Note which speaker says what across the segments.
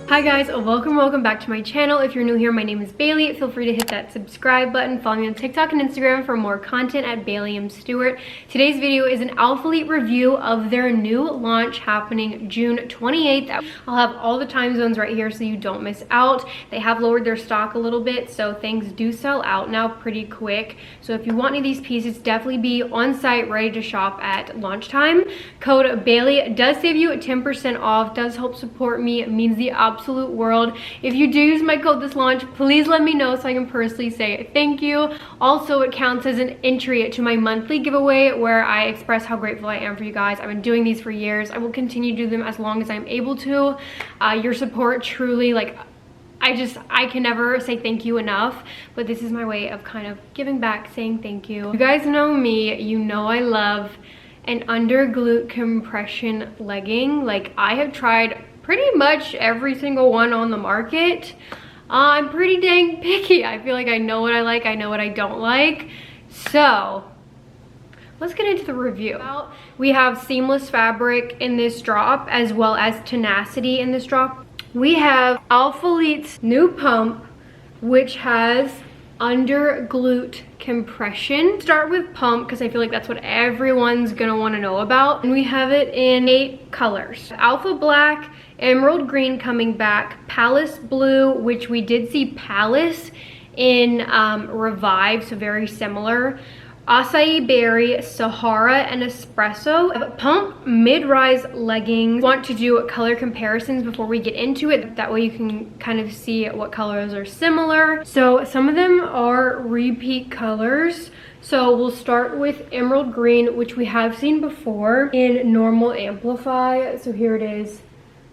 Speaker 1: Hi guys, welcome back to my channel. If you're new here, my name is Bailey. Feel free to hit that subscribe button. Follow me on TikTok and Instagram for more content at Stewart. Today's video is an ALPHALETE review of their new launch happening June 28th. I'll have all the time zones right here so you don't miss out. They have lowered their stock a little bit, so things do sell out now pretty quick. So if you want any of these pieces, definitely be on site ready to shop at launch time. Code Bailey does save you 10% off, does help support me. It means the absolute world. If you do use my code this launch, please let me know so I can personally say thank you. Also, it counts as an entry to my monthly giveaway where I express how grateful I am for you guys. I've been doing these for years. I will continue to do them as long as I'm able to. Your support truly, like, I can never say thank you enough, but this is my way of kind of giving back, saying thank you. You guys know me, you know I love an under glute compression legging. Like, I have tried pretty much every single one on the market. I'm pretty dang picky. I feel like I know what I like, I know what I don't like. So let's get into the review. We have seamless fabric in this drop as well as tenacity in this drop. We have ALPHALETE's new pump, which has under glute compression. Start with pump because I feel like that's what everyone's gonna want to know about. And we have it in 8 colors. Alpha black, emerald green coming back, Palace blue, which we did see Palace in Revive, so very similar. Acai berry, Sahara, and espresso. Pump mid-rise leggings. Want to do color comparisons before we get into it. That way you can kind of see what colors are similar. So some of them are repeat colors. So we'll start with emerald green, which we have seen before in normal amplify. So here it is.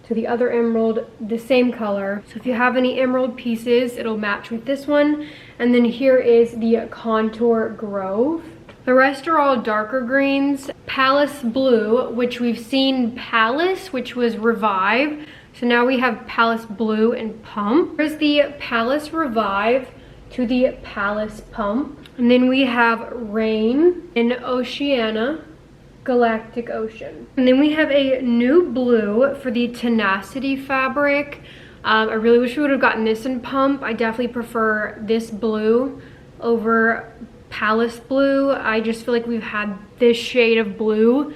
Speaker 1: To the other emerald, the same color. So if you have any emerald pieces, it'll match with this one. And then here is the contour grove. The rest are all darker greens. Palace blue, which we've seen Palace, which was Revive. So now we have Palace blue and pump. Here's the Palace Revive to the Palace pump. And then we have Rain in Oceania. Galactic Ocean. And then we have a new blue for the Tenacity fabric. I really wish we would have gotten this in pump. I definitely prefer this blue over Palace blue. I just feel like we've had this shade of blue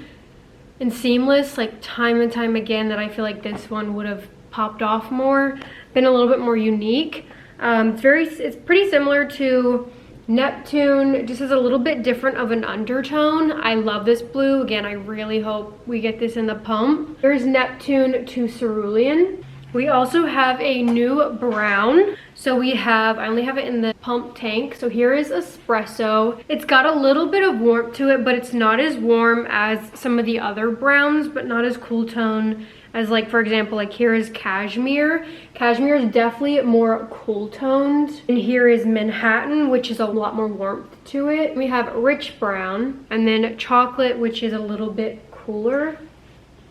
Speaker 1: in seamless like time and time again that I feel like this one would have popped off more, been a little bit more unique. It's pretty similar to Neptune, just has a little bit different of an undertone. I love this blue. Again, I really hope we get this in the pump. There's Neptune to Cerulean. We also have a new brown. So we have, I only have it in the pump tank. So here is espresso. It's got a little bit of warmth to it, but it's not as warm as some of the other browns, but not as cool tone as, like, for example, like here is cashmere. Cashmere is definitely more cool toned. And here is Manhattan, which is a lot more warmth to it. We have rich brown and then chocolate, which is a little bit cooler.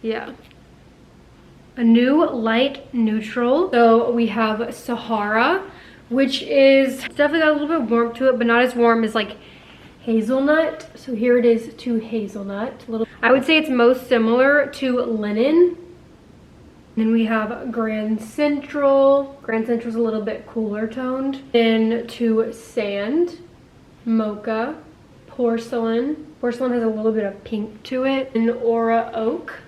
Speaker 1: Yeah. A new light neutral. So we have Sahara, which is definitely got a little bit of warmth to it, but not as warm as like hazelnut. So here it is to hazelnut. I would say it's most similar to linen. Then we have Grand Central. Grand Central is a little bit cooler toned. Then to sand, mocha, porcelain. Porcelain has a little bit of pink to it. And aura oak.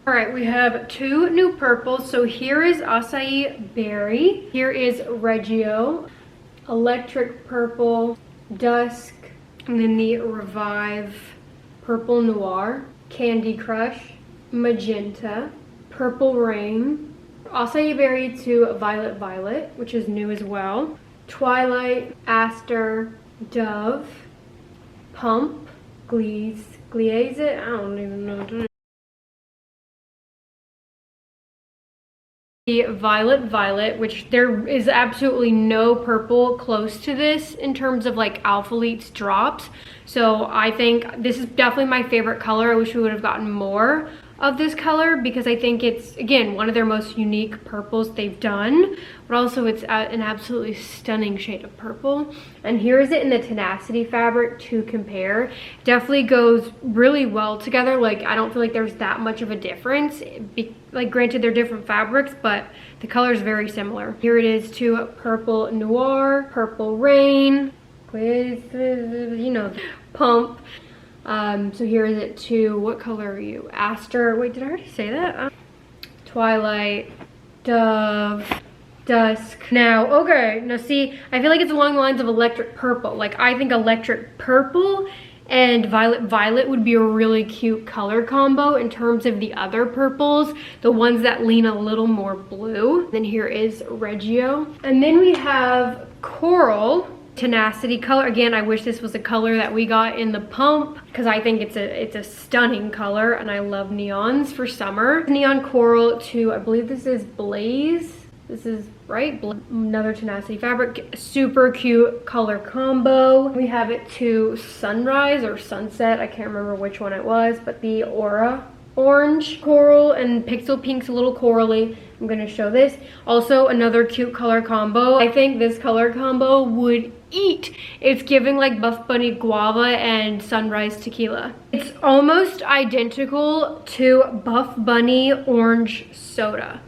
Speaker 1: All right, we have 2 new purples. So here is acai berry. Here is Reggio, electric purple, dusk, and then the Revive purple noir, Candy Crush, magenta, purple rain, acai berry to violet violet, which is new as well, twilight, aster, dove, pump, glaze, I don't even know. The violet violet, which there is absolutely no purple close to this in terms of like ALPHALETE's drops. So I think this is definitely my favorite color. I wish we would have gotten more of this color because I think it's, again, one of their most unique purples they've done, but also it's an absolutely stunning shade of purple. And here is it in the Tenacity fabric to compare. Definitely goes really well together. Like, I don't feel like there's that much of a difference. Like, granted, they're different fabrics, but the color is very similar. Here it is to Purple Noir, Purple Rain, you know, Pump. So here is it to, what color are you? Aster, wait, did I already say that? Twilight, Dove, Dusk. Now, okay, now see, I feel like it's along the lines of Electric Purple. Like, I think Electric Purple and Violet would be a really cute color combo in terms of the other purples, the ones that lean a little more blue. Then here is Reggio. And then we have Coral Tenacity color. Again, I wish this was a color that we got in the Pump because I think it's a stunning color and I love neons for summer. Neon Coral to, I believe this is Blaze. This is right, another Tenacity fabric. Super cute color combo. We have it to Sunrise or Sunset. I can't remember which one it was, but the Aura Orange Coral and Pixel Pink's a little corally. I'm gonna show this. Also another cute color combo. I think this color combo would eat. It's giving like Buff Bunny Guava and Sunrise Tequila. It's almost identical to Buff Bunny Orange Soda.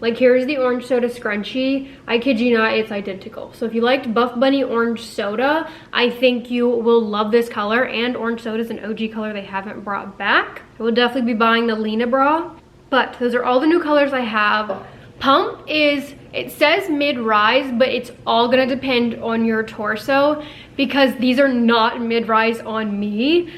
Speaker 1: Like, here's the orange soda scrunchie. I kid you not, it's identical. So if you liked Buff Bunny Orange Soda, I think you will love this color. And orange soda is an OG color they haven't brought back. I will definitely be buying the Lina bra. But those are all the new colors I have. Pump is, it says mid-rise, but it's all gonna depend on your torso because these are not mid-rise on me.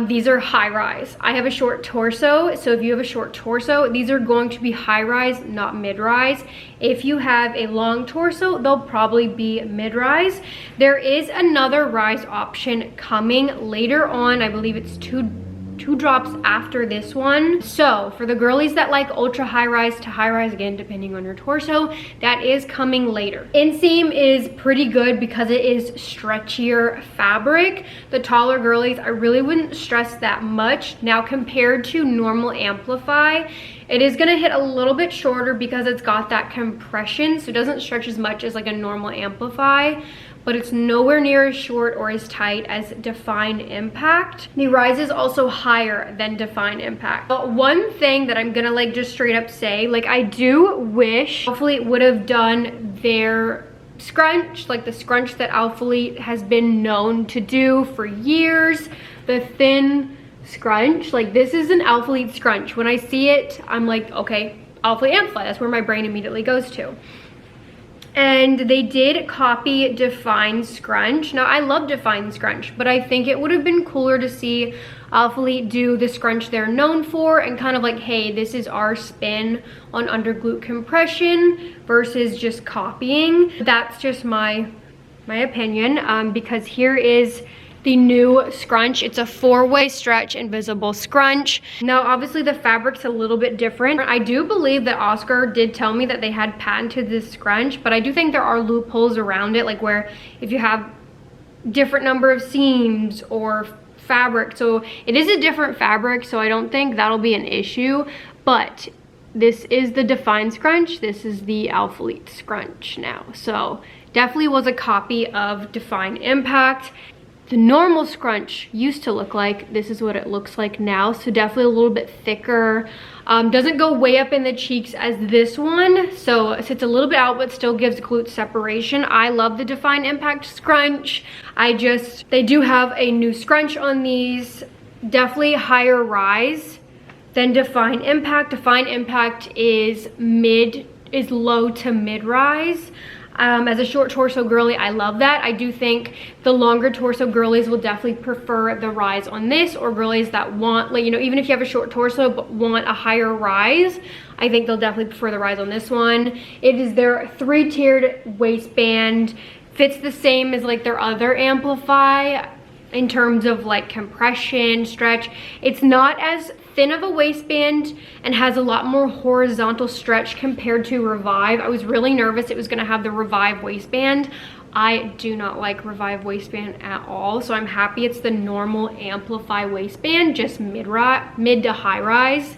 Speaker 1: These are high-rise. I have a short torso, so if you have a short torso, these are going to be high-rise, not mid-rise. If you have a long torso, they'll probably be mid-rise. There is another rise option coming later on. I believe it's two drops after this one. So for the girlies that like ultra high rise to high rise, again depending on your torso, that is coming later. Inseam is pretty good because it is stretchier fabric. The taller girlies, I really wouldn't stress that much. Now compared to normal Amplify, it is gonna hit a little bit shorter because it's got that compression, so it doesn't stretch as much as like a normal Amplify, but it's nowhere near as short or as tight as Define Impact. The rise is also higher than Define Impact. But one thing that I'm gonna like just straight up say, like I do wish hopefully it would have done their scrunch, like the scrunch that ALPHALETE has been known to do for years, the thin scrunch. Like this is an ALPHALETE scrunch. When I see it, I'm like, okay, ALPHALETE Amplify, that's where my brain immediately goes to. And they did copy Define Scrunch. Now, I love Define Scrunch, but I think it would have been cooler to see ALPHALETE do the scrunch they're known for and kind of like, hey, this is our spin on under-glute compression versus just copying. That's just my opinion, because here is the new scrunch. It's a 4-way stretch invisible scrunch. Now obviously the fabric's a little bit different. I do believe that Oscar did tell me that they had patented this scrunch, but I do think there are loopholes around it, like where if you have different number of seams or fabric, so it is a different fabric, so I don't think that'll be an issue. But this is the Define Scrunch, this is the ALPHALETE scrunch now, so definitely was a copy of Define Impact. The normal scrunch used to look like, this is what it looks like now, so definitely a little bit thicker. Doesn't go way up in the cheeks as this one, so it sits a little bit out but still gives glute separation. I love the Define Impact scrunch. They do have a new scrunch on these, definitely higher rise than Define Impact. Define Impact is low to mid rise. As a short torso girly, I love that. I do think the longer torso girlies will definitely prefer the rise on this, or girlies that want, like, you know, even if you have a short torso but want a higher rise, I think they'll definitely prefer the rise on this one. It is their 3-tiered waistband, fits the same as like their other Amplify in terms of like compression, stretch. It's not as thin of a waistband and has a lot more horizontal stretch compared to Revive. I was really nervous it was gonna have the Revive waistband, I do not like Revive waistband at all, so I'm happy it's the normal Amplify waistband, just mid to high rise.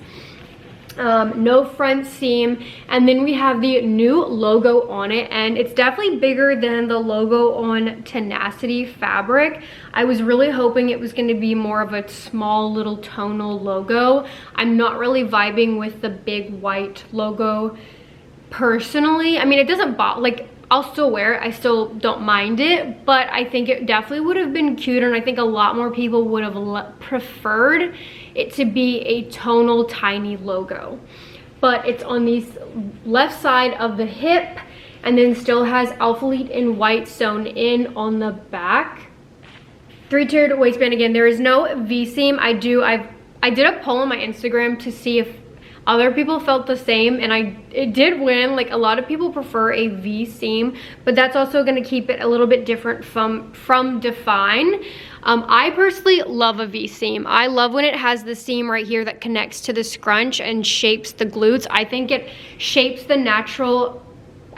Speaker 1: No front seam, and then we have the new logo on it, and it's definitely bigger than the logo on Tenacity fabric. I was really hoping it was going to be more of a small little tonal logo. I'm not really vibing with the big white logo personally. I mean, it doesn't bother, like, I'll still wear it, I still don't mind it, but I think it definitely would have been cuter, and I think a lot more people would have preferred it to be a tonal tiny logo. But it's on the left side of the hip, and then still has ALPHALETE in white sewn in on the back. 3-tiered waistband again. There is no V-seam. I did a poll on my Instagram to see if other people felt the same, and it did win. Like, a lot of people prefer a V-seam, but that's also going to keep it a little bit different from Define. I personally love a V-seam. I love when it has the seam right here that connects to the scrunch and shapes the glutes. I think it shapes the natural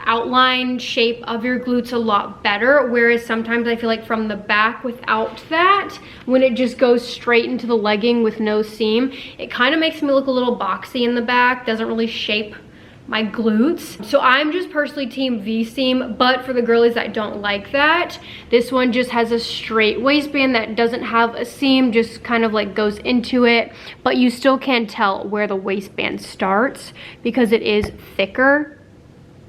Speaker 1: outline shape of your glutes a lot better, whereas sometimes I feel like from the back without that, when it just goes straight into the legging with no seam, it kind of makes me look a little boxy in the back, doesn't really shape my glutes. So I'm just personally team V-seam, but for the girlies that don't like that, this one just has a straight waistband that doesn't have a seam, just kind of like goes into it, but you still can tell where the waistband starts because it is thicker.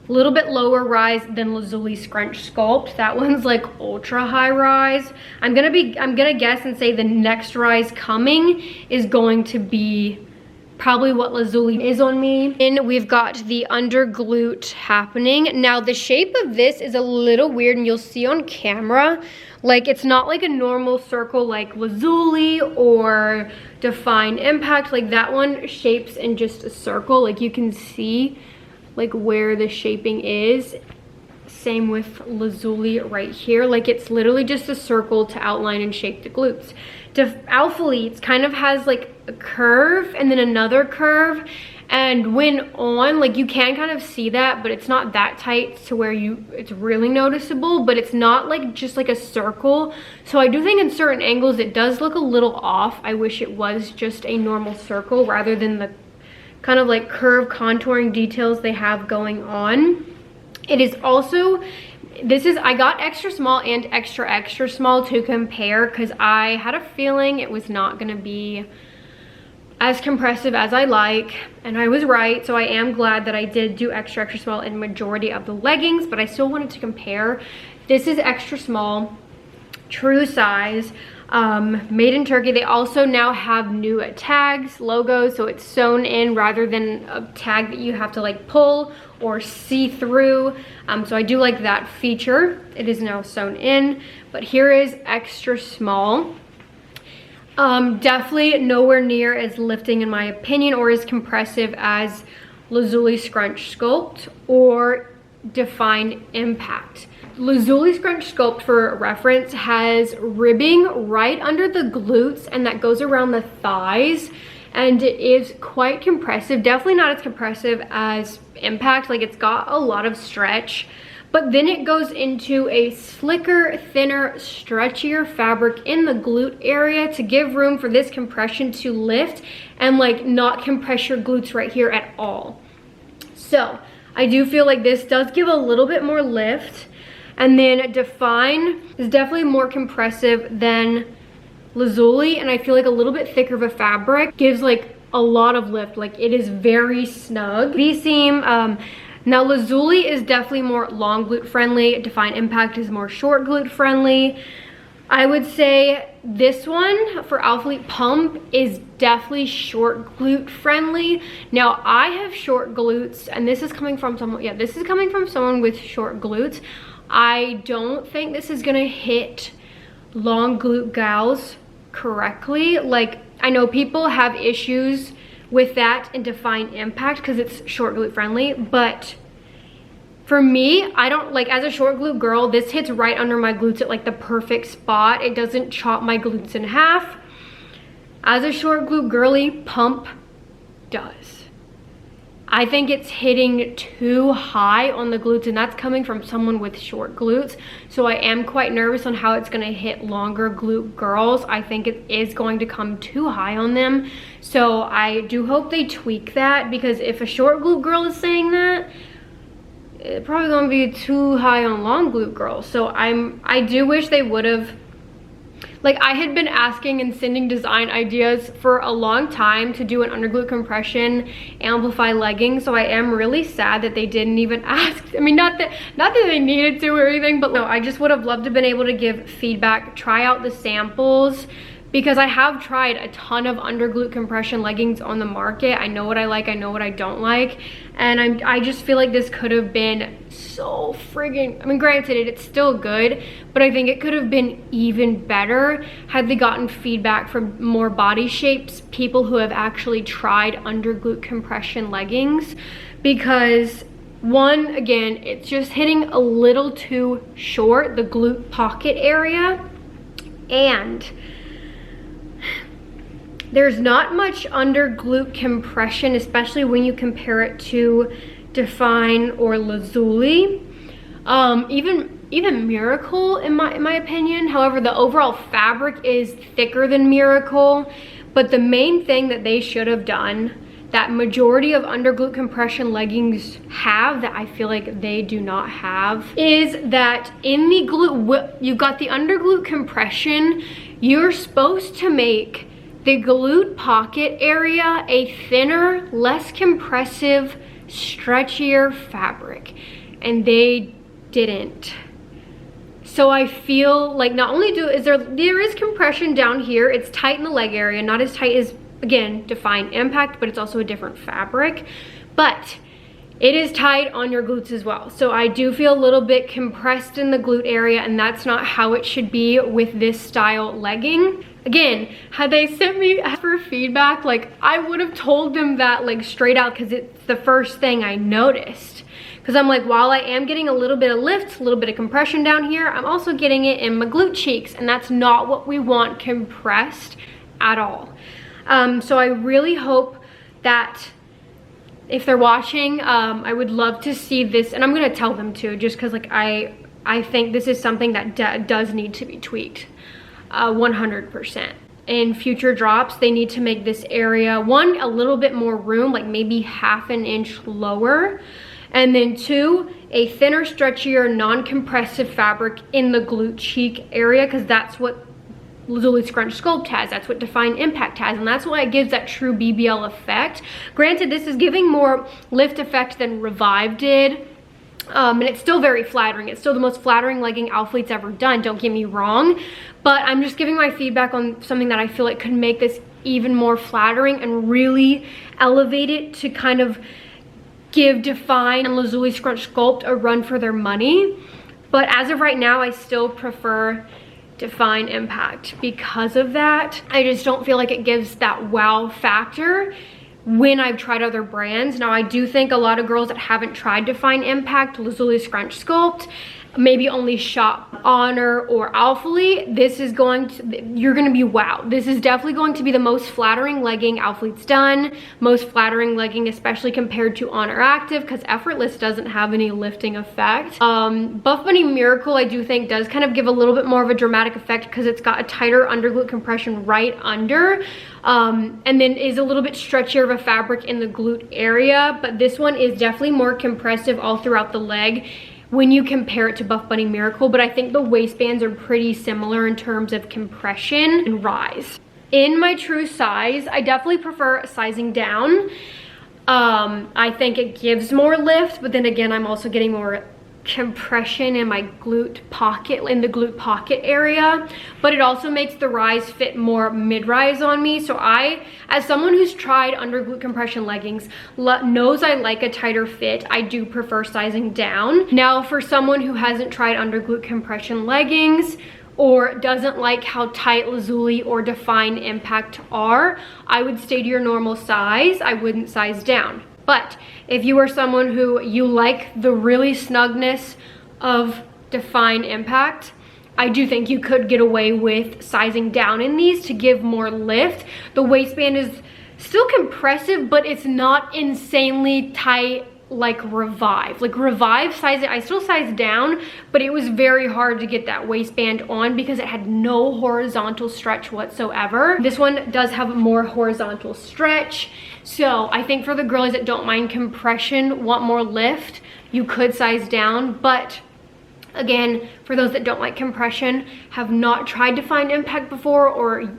Speaker 1: A little bit lower rise than Lazuli Scrunch Sculpt. That one's like ultra high rise. I'm gonna guess and say the next rise coming is going to be probably what Lazuli is on me. And we've got the under glute happening. Now the shape of this is a little weird, and you'll see on camera, like it's not like a normal circle like Lazuli or Define Impact. Like that one shapes in just a circle. Like you can see like where the shaping is. Same with Lazuli right here. Like it's literally just a circle to outline and shape the glutes. ALPHALETE kind of has like a curve and then another curve, and when on, like you can kind of see that, but it's not that tight to where it's really noticeable, but it's not like just like a circle. So I do think in certain angles it does look a little off. I wish it was just a normal circle rather than the kind of like curve contouring details they have going on. It is also, I got extra small and extra small to compare because I had a feeling it was not gonna be as compressive as I like, and I was right. So I am glad that I did do extra small in majority of the leggings, but I still wanted to compare. This is extra small, true size. Made in Turkey. They also now have new tags, logos, so it's sewn in rather than a tag that you have to like pull or see through. So I do like that feature. It is now sewn in, but here is extra small. Definitely nowhere near as lifting in my opinion or as compressive as Lazuli Scrunch Sculpt or Define Impact. Lazuli Scrunch Sculpt, for reference, has ribbing right under the glutes, and that goes around the thighs, and it is quite compressive. Definitely not as compressive as Impact. Like, it's got a lot of stretch, but then it goes into a slicker, thinner, stretchier fabric in the glute area to give room for this compression to lift and like not compress your glutes right here at all. So I do feel like this does give a little bit more lift. And then Define is definitely more compressive than Lazuli, and I feel like a little bit thicker of a fabric gives like a lot of lift. Like it is very snug. V-seam, now Lazuli is definitely more long glute friendly. Define Impact is more short glute friendly. I would say this one for ALPHALETE Pump is definitely short glute friendly. Now I have short glutes, and this is coming from someone, yeah, this is coming from someone with short glutes. I don't think this is gonna hit long glute gals correctly. Like, I know people have issues with that in Define Impact because it's short glute friendly, but for me, I don't, like, as a short glute girl, this hits right under my glutes at like the perfect spot. It doesn't chop my glutes in half. As a short glute girly, Pump does. I think it's hitting too high on the glutes, and that's coming from someone with short glutes. So I am quite nervous on how it's gonna hit longer glute girls. I think it is going to come too high on them. So I do hope they tweak that, because if a short glute girl is saying that, it's probably gonna be too high on long glute girls. So I do wish they would have, like, I had been asking and sending design ideas for a long time to do an underglute compression amplify legging. So I am really sad that they didn't even ask. I mean, not that they needed to or anything, but no, I just would have loved to have been able to give feedback, try out the samples, because I have tried a ton of underglute compression leggings on the market. I know what I like, I know what I don't like, and I just feel like this could have been so friggin', I mean, granted, it's still good, but I think it could have been even better had they gotten feedback from more body shapes, people who have actually tried underglute compression leggings, because one, again, it's just hitting a little too short, the glute pocket area, and there's not much under glute compression, especially when you compare it to Define or Lazuli. Even Miracle, in my opinion. However, the overall fabric is thicker than Miracle. But the main thing that they should have done, that majority of under glute compression leggings have, that I feel like they do not have, is that in the glute, you've got the under glute compression, you're supposed to make the glute pocket area a thinner, less compressive, stretchier fabric, and they didn't. So I feel like not only there is compression down here, it's tight in the leg area, not as tight as, again, Define Impact, but it's also a different fabric, but it is tight on your glutes as well. So I do feel a little bit compressed in the glute area, and that's not how it should be with this style legging. Again, had they sent me for feedback, like, I would have told them that, like, straight out, because it's the first thing I noticed. Because I'm like, while I am getting a little bit of lift, a little bit of compression down here, I'm also getting it in my glute cheeks, and that's not what we want compressed at all. So I really hope that if they're watching, I would love to see this, and I'm gonna tell them too, just because, like, I think this is something that does need to be tweaked. 100%. In future drops, they need to make this area, one, a little bit more room, like maybe half an inch lower, and then two, a thinner, stretchier, non-compressive fabric in the glute cheek area, because that's what Lazuli Scrunch Sculpt has, that's what Define Impact has, and that's why it gives that true BBL effect. Granted, this is giving more lift effect than Revive did, and it's still very flattering. It's still the most flattering legging ALPHALETE's ever done, don't get me wrong, but I'm just giving my feedback on something that I feel like could make this even more flattering and really elevate it to kind of give Define and Lazuli Scrunch Sculpt a run for their money. But as of right now, I still prefer Define Impact. Because of that, I just don't feel like it gives that wow factor when I've tried other brands. Now, I do think a lot of girls that haven't tried Define Impact, Lazuli Scrunch Sculpt, maybe only shop Honor or ALPHALETE, this is going to, you're going to be wow. This is definitely going to be the most flattering legging ALPHALETE's done, most flattering legging, especially compared to Honor Active, because Effortless doesn't have any lifting effect. Buff Bunny Miracle, I do think, does kind of give a little bit more of a dramatic effect because it's got a tighter underglute compression right under, and then is a little bit stretchier of a fabric in the glute area, but this one is definitely more compressive all throughout the leg when you compare it to Buff Bunny Miracle, but I think the waistbands are pretty similar in terms of compression and rise. In my true size, I definitely prefer sizing down. I think it gives more lift, but then again, I'm also getting more compression in my glute pocket, in the glute pocket area, but it also makes the rise fit more mid-rise on me. So I, as someone who's tried under glute compression leggings, knows I like a tighter fit, I do prefer sizing down. Now, for someone who hasn't tried under glute compression leggings or doesn't like how tight Lazuli or Define Impact are, I would stay to your normal size. I wouldn't size down. But if you are someone who you like the really snugness of Define Impact, I do think you could get away with sizing down in these to give more lift. The waistband is still compressive, but it's not insanely tight like Revive. Like Revive size, I still sized down, but it was very hard to get that waistband on because it had no horizontal stretch whatsoever. This one does have more horizontal stretch. So I think for the girlies that don't mind compression, want more lift, you could size down. But again, for those that don't like compression, have not tried Define Impact before, or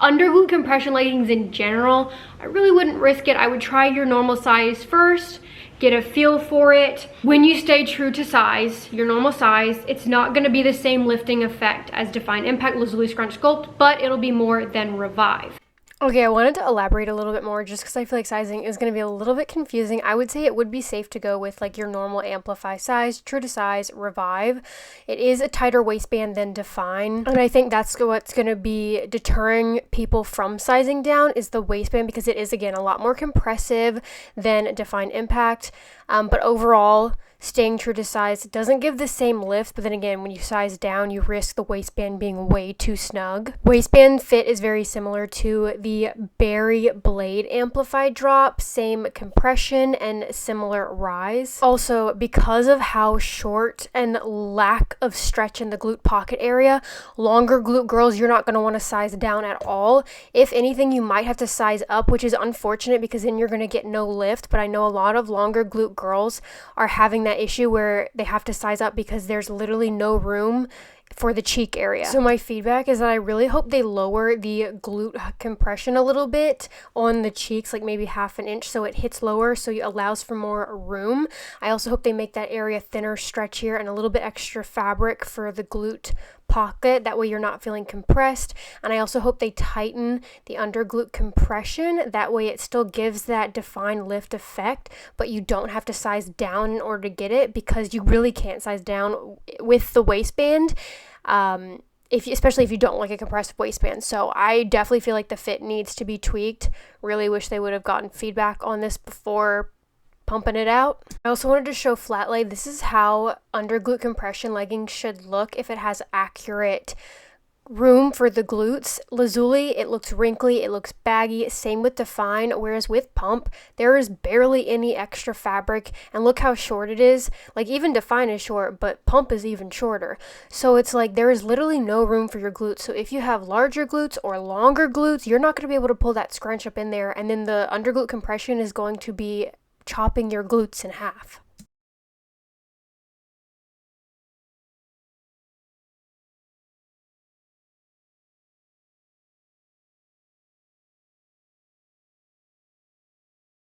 Speaker 1: underglute compression leggings in general, I really wouldn't risk it. I would try your normal size first, get a feel for it. When you stay true to size, your normal size, it's not going to be the same lifting effect as Define Impact Lazuli Scrunch Sculpt, but it'll be more than Revive. Okay, I wanted to elaborate a little bit more just because I feel like sizing is going to be a little bit confusing. I would say it would be safe to go with like your normal Amplify size, true to size, Revive. It is a tighter waistband than Define, and I think that's what's going to be deterring people from sizing down is the waistband, because it is, again, a lot more compressive than Define Impact, but overall, staying true to size doesn't give the same lift, but then again, when you size down, you risk the waistband being way too snug. Waistband fit is very similar to the Berry Blade Amplified Drop, same compression and similar rise. Also, because of how short and lack of stretch in the glute pocket area, longer glute girls, you're not going to want to size down at all. If anything, you might have to size up, which is unfortunate because then you're going to get no lift, but I know a lot of longer glute girls are having that issue where they have to size up because there's literally no room for the cheek area. So my feedback is that I really hope they lower the glute compression a little bit on the cheeks, like maybe half an inch, so it hits lower, so it allows for more room. I also hope they make that area thinner, stretchier, and a little bit extra fabric for the glute pocket. That way you're not feeling compressed. And I also hope they tighten the under glute compression. That way it still gives that defined lift effect, but you don't have to size down in order to get it, because you really can't size down with the waistband. Especially if you don't like a compressed waistband. So I definitely feel like the fit needs to be tweaked. Really wish they would have gotten feedback on this before pumping it out. I also wanted to show flat lay. This is how under glute compression leggings should look if it has accurate room for the glutes. Lazuli, it looks wrinkly, it looks baggy, same with Define, whereas with Pump, there is barely any extra fabric, and look how short it is. Like, even Define is short, but Pump is even shorter. So it's like there is literally no room for your glutes. So if you have larger glutes or longer glutes, you're not going to be able to pull that scrunch up in there, and then the under glute compression is going to be chopping your glutes in half.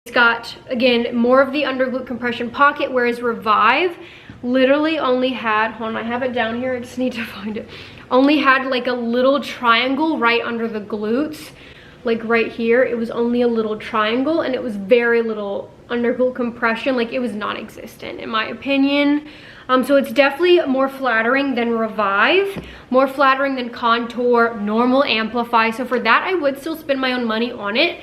Speaker 1: It's got, again, more of the under glute compression pocket, whereas Revive literally only had, hold on, I have it down here, I just need to find it, only had like a little triangle right under the glutes, like right here. It was only a little triangle, and it was very little under glute compression. Like, it was non-existent in my opinion. So it's definitely more flattering than Revive, more flattering than Contour, normal Amplify. So for that, I would still spend my own money on it.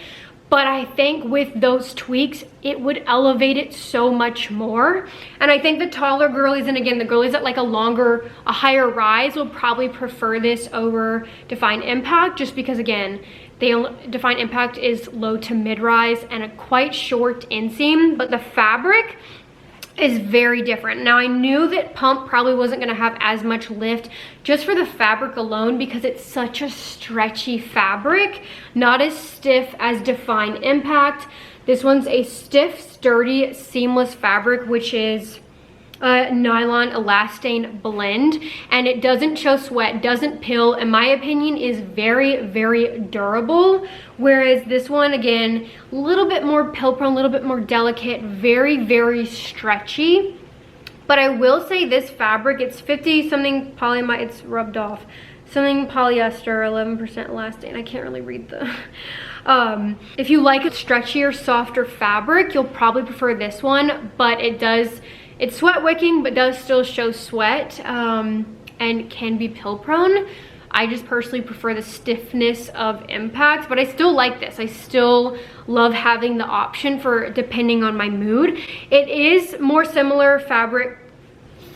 Speaker 1: But I think with those tweaks, it would elevate it so much more. And I think the taller girlies, and again, the girlies that like a higher rise, will probably prefer this over Define Impact, just because, again, Define Impact is low to mid-rise and a quite short inseam, but the fabric is very different. Now, I knew that Pump probably wasn't going to have as much lift just for the fabric alone, because it's such a stretchy fabric, not as stiff as Define Impact. This one's a stiff, sturdy, seamless fabric, which is a nylon elastane blend, and it doesn't show sweat, doesn't pill, in my opinion, is very, very durable. Whereas this one, again, a little bit more pill prone, a little bit more delicate, very, very stretchy. But I will say this fabric, it's 50 something polyamide, it's rubbed off, something polyester, 11% elastane. I can't really read the if you like a stretchier, softer fabric, you'll probably prefer this one. But it's sweat wicking, but does still show sweat, and can be pill prone. I just personally prefer the stiffness of Impact, but I still like this. I still love having the option for depending on my mood. It is more similar fabric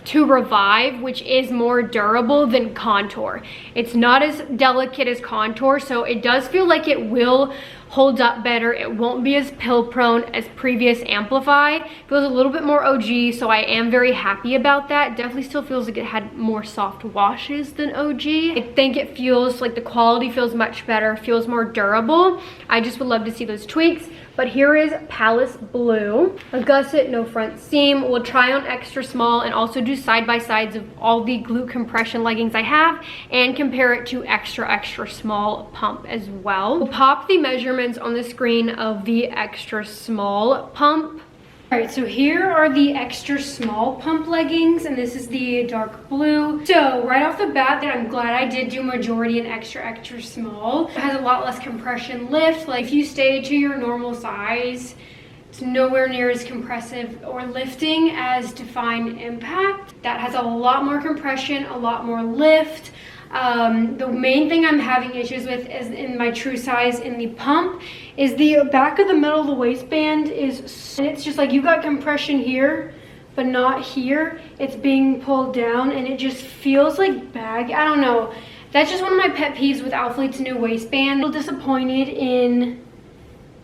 Speaker 1: to Revive, which is more durable than Contour. It's not as delicate as Contour, so it does feel like it will holds up better. It won't be as pill prone as previous Amplify. Feels a little bit more OG, so I am very happy about that. Definitely still feels like it had more soft washes than OG. I think it feels like the quality feels much better, feels more durable. I just would love to see those tweaks. But here is Palace Blue. A gusset, no front seam. We'll try on extra small and also do side-by-sides of all the glute compression leggings I have and compare it to extra small pump as well. We'll pop the measurements on the screen of the extra small pump. All right, so here are the extra small pump leggings, and this is the dark blue. So right off the bat, I'm glad I did do majority in extra small. It has a lot less compression lift. Like if you stay to your normal size, it's nowhere near as compressive or lifting as Define Impact. That has a lot more compression, a lot more lift. The main thing I'm having issues with is in my true size in the pump is the back of the middle of the waistband is, and it's just like you got compression here, but not here. It's being pulled down and it just feels like bag. I don't know. That's just one of my pet peeves with ALPHALETE's new waistband. I'm a little disappointed in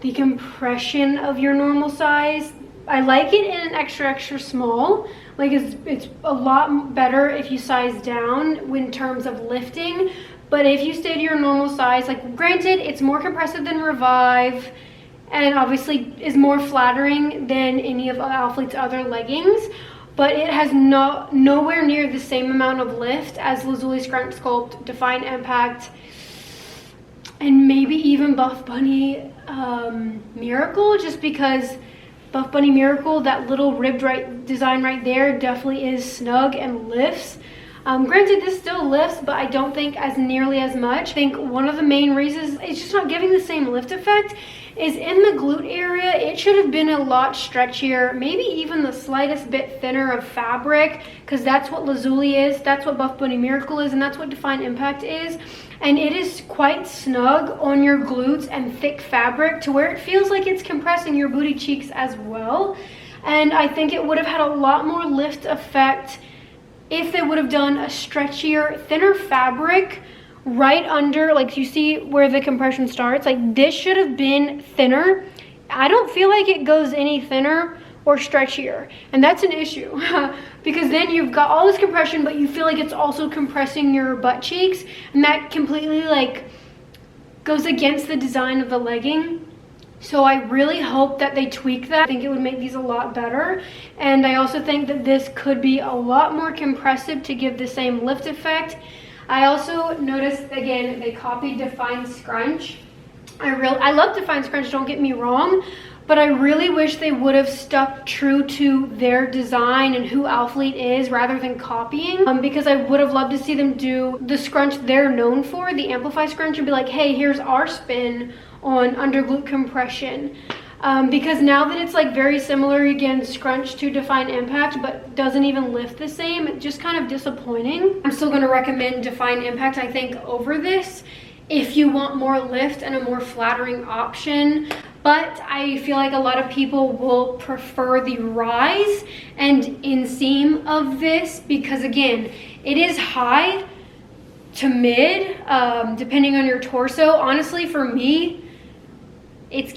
Speaker 1: the compression of your normal size. I like it in an extra small. Like it's a lot better if you size down in terms of lifting. But if you stay to your normal size, like granted, it's more compressive than Revive and obviously is more flattering than any of ALPHALETE's other leggings, but it has nowhere near the same amount of lift as Lazuli Scrunch Sculpt, Define Impact, and maybe even Buff Bunny Miracle, just because Buff Bunny Miracle, that little ribbed design right there definitely is snug and lifts. Granted, this still lifts, but I don't think as nearly as much. I think one of the main reasons it's just not giving the same lift effect is in the glute area. It should have been a lot stretchier, maybe even the slightest bit thinner of fabric, because that's what Lazuli is, that's what Buff Bunny Miracle is, and that's what Define Impact is. And it is quite snug on your glutes and thick fabric to where it feels like it's compressing your booty cheeks as well. And I think it would have had a lot more lift effect if they would have done a stretchier, thinner fabric right under, like you see where the compression starts, like this should have been thinner. I don't feel like it goes any thinner or stretchier, and that's an issue because then you've got all this compression, but you feel like it's also compressing your butt cheeks, and that completely like goes against the design of the legging. So I really hope that they tweak that. I think it would make these a lot better. And I also think that this could be a lot more compressive to give the same lift effect. I also noticed, again, they copied Define Scrunch. I love Define Scrunch, don't get me wrong, but I really wish they would have stuck true to their design and who ALPHALETE is rather than copying, because I would have loved to see them do the scrunch they're known for, the Amplify scrunch, and be like, hey, here's our spin on under glute compression. Because now that it's like very similar, again, scrunch to Define Impact, but doesn't even lift the same, it's just kind of disappointing. I'm still gonna recommend Define Impact, I think, over this if you want more lift and a more flattering option. But I feel like a lot of people will prefer the rise and inseam of this because, again, it is high to mid, depending on your torso. Honestly, for me, it's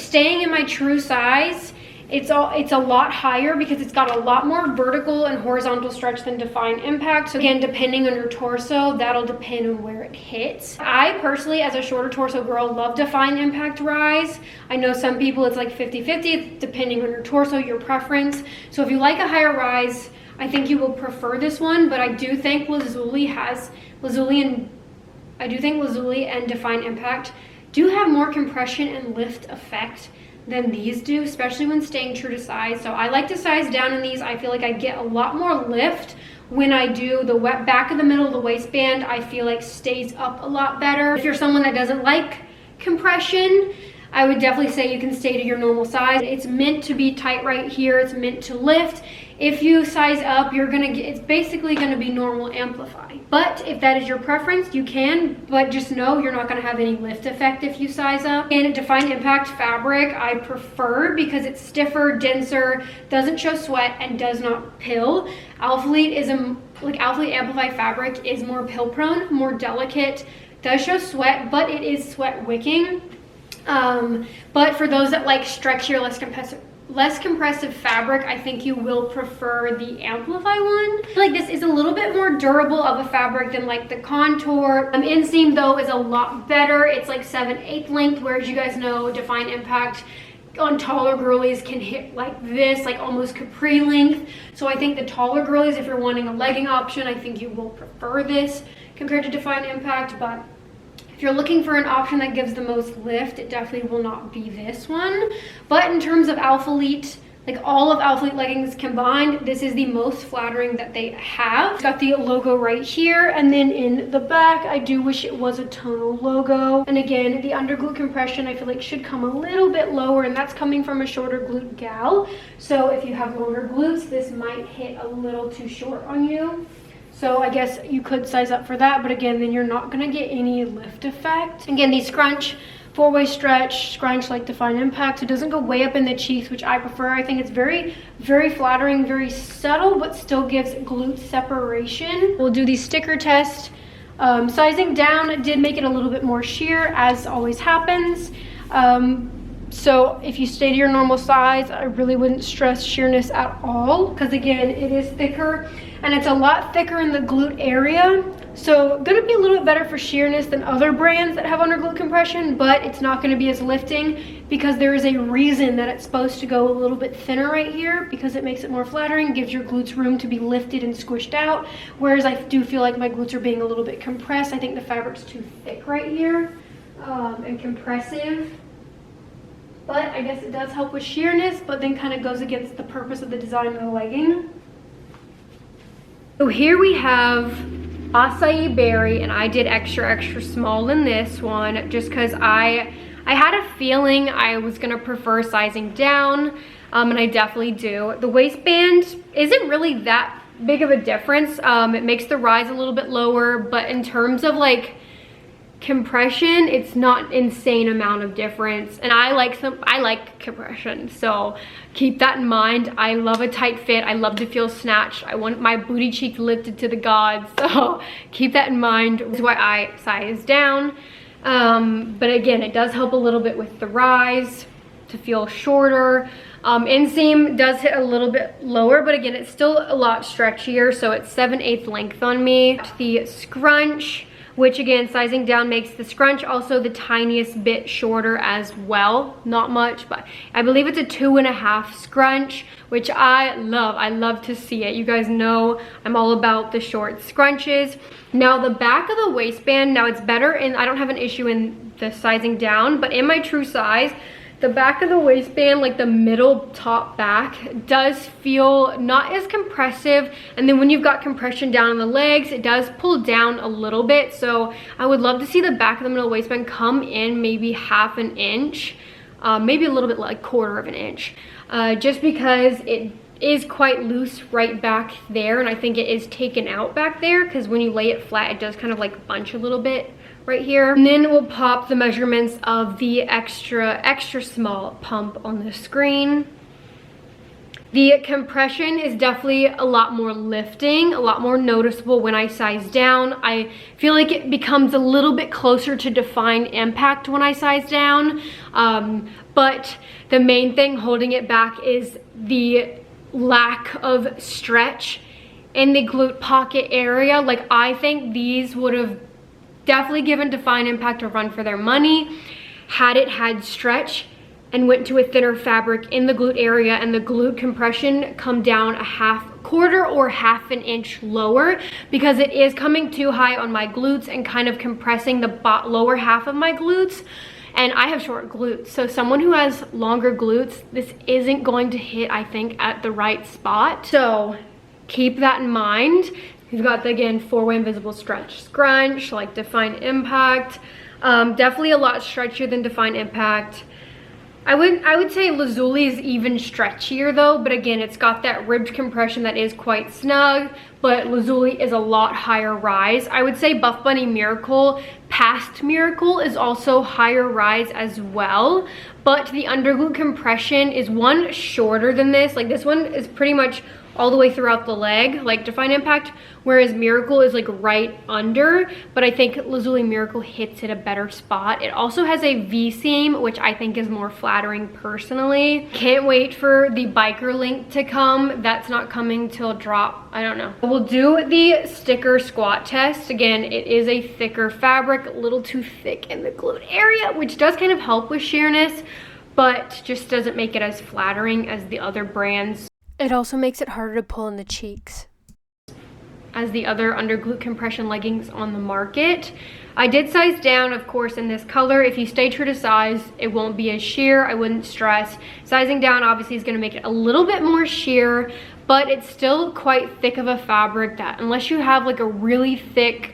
Speaker 1: staying in my true size. It's a lot higher because it's got a lot more vertical and horizontal stretch than Define Impact. So again, depending on your torso, that'll depend on where it hits. I personally, as a shorter torso girl, love Define Impact Rise. I know some people it's like 50-50, depending on your torso, your preference. So if you like a higher rise, I think you will prefer this one, but I do think Lazuli and Define Impact do have more compression and lift effect than these do, especially when staying true to size. So I like to size down in these. I feel like I get a lot more lift when I do the back of the middle of the waistband. I feel like stays up a lot better. If you're someone that doesn't like compression, I would definitely say you can stay to your normal size. It's meant to be tight right here. It's meant to lift. If you size up, it's basically gonna be normal Amplify. But if that is your preference, you can, but just know you're not gonna have any lift effect if you size up. And Define Impact fabric, I prefer because it's stiffer, denser, doesn't show sweat, and does not pill. ALPHALETE ALPHALETE Amplify fabric is more pill prone, more delicate, does show sweat, but it is sweat wicking. But for those that like stretchy or less compressive fabric, I think you will prefer the Amplify one. I feel like this is a little bit more durable of a fabric than like the Contour. Inseam though is a lot better. It's like 7/8 length, whereas you guys know Define Impact on taller girlies can hit like this, like almost capri length. So I think the taller girlies, if you're wanting a legging option, I think you will prefer this compared to Define Impact. But if you're looking for an option that gives the most lift, it definitely will not be this one. But in terms of ALPHALETE, like all of ALPHALETE leggings combined, this is the most flattering that they have. It's got the logo right here, and then in the back, I do wish it was a tonal logo. And again, the under glute compression I feel like should come a little bit lower, and that's coming from a shorter glute gal. So if you have longer glutes, this might hit a little too short on you. So I guess you could size up for that, but again, then you're not gonna get any lift effect. Again, the scrunch, 4-way stretch, scrunch like Define Impact. So it doesn't go way up in the cheeks, which I prefer. I think it's very, very flattering, very subtle, but still gives glute separation. We'll do the sticker test. Sizing down did make it a little bit more sheer, as always happens. So if you stay to your normal size, I really wouldn't stress sheerness at all, because again, it is thicker and it's a lot thicker in the glute area. So gonna be a little bit better for sheerness than other brands that have under glute compression, but it's not gonna be as lifting because there is a reason that it's supposed to go a little bit thinner right here, because it makes it more flattering, gives your glutes room to be lifted and squished out. Whereas I do feel like my glutes are being a little bit compressed. I think the fabric's too thick right here and compressive. But I guess it does help with sheerness, but then kind of goes against the purpose of the design of the legging. So here we have Acai Berry, and I did extra small in this one just because I had a feeling I was gonna prefer sizing down, and I definitely do. The waistband isn't really that big of a difference. It makes the rise a little bit lower, but in terms of like compression, it's not insane amount of difference, and I like compression, so keep that in mind. I love a tight fit. I love to feel snatched. I want my booty cheeks lifted to the gods, so keep that in mind. That's why I size down. But again, it does help a little bit with the rise to feel shorter. Inseam does hit a little bit lower, but again, it's still a lot stretchier, so it's 7/8 length on me. The scrunch, which again, sizing down makes the scrunch also the tiniest bit shorter as well. Not much, but I believe it's a 2.5 scrunch, which I love. I love to see it. You guys know I'm all about the short scrunches. Now the back of the waistband, now it's better, and I don't have an issue in the sizing down, but in my true size, the back of the waistband, like the middle top back, does feel not as compressive. And then when you've got compression down on the legs, it does pull down a little bit. So I would love to see the back of the middle waistband come in maybe 1/2 inch, maybe a little bit like 1/4 inch, just because it is quite loose right back there. And I think it is taken out back there because when you lay it flat, it does kind of like bunch a little bit right here. And then we'll pop the measurements of the extra small pump on the screen. The compression is definitely a lot more lifting, a lot more noticeable when I size down. I feel like it becomes a little bit closer to Define Impact when I size down. But the main thing holding it back is the lack of stretch in the glute pocket area. Like, I think these would have definitely given Define Impact a run for their money had it had stretch and went to a thinner fabric in the glute area, and the glute compression come down a 1/4 or 1/2 inch lower, because it is coming too high on my glutes and kind of compressing the lower half of my glutes. And I have short glutes, so someone who has longer glutes, this isn't going to hit, I think, at the right spot. So keep that in mind. We've got the, again, 4-way invisible stretch scrunch, like Define Impact. Definitely a lot stretchier than Define Impact. I would say Lazuli is even stretchier though, but again, it's got that ribbed compression that is quite snug, but Lazuli is a lot higher rise. I would say Buff Bunny Miracle, past Miracle, is also higher rise as well, but the underglute compression is one shorter than this. Like, this one is pretty much all the way throughout the leg, like Define Impact, whereas Miracle is like right under, but I think Lazuli Miracle hits it a better spot. It also has a V-seam, which I think is more flattering personally. Can't wait for the biker link to come. That's not coming till drop, I don't know. We'll do the sticker squat test. Again, it is a thicker fabric, a little too thick in the glute area, which does kind of help with sheerness, but just doesn't make it as flattering as the other brands. It also makes it harder to pull in the cheeks as the other under glute compression leggings on the market. I did size down, of course, in this color. If you stay true to size, it won't be as sheer. I wouldn't stress. Sizing down obviously is gonna make it a little bit more sheer, but it's still quite thick of a fabric that unless you have like a really thick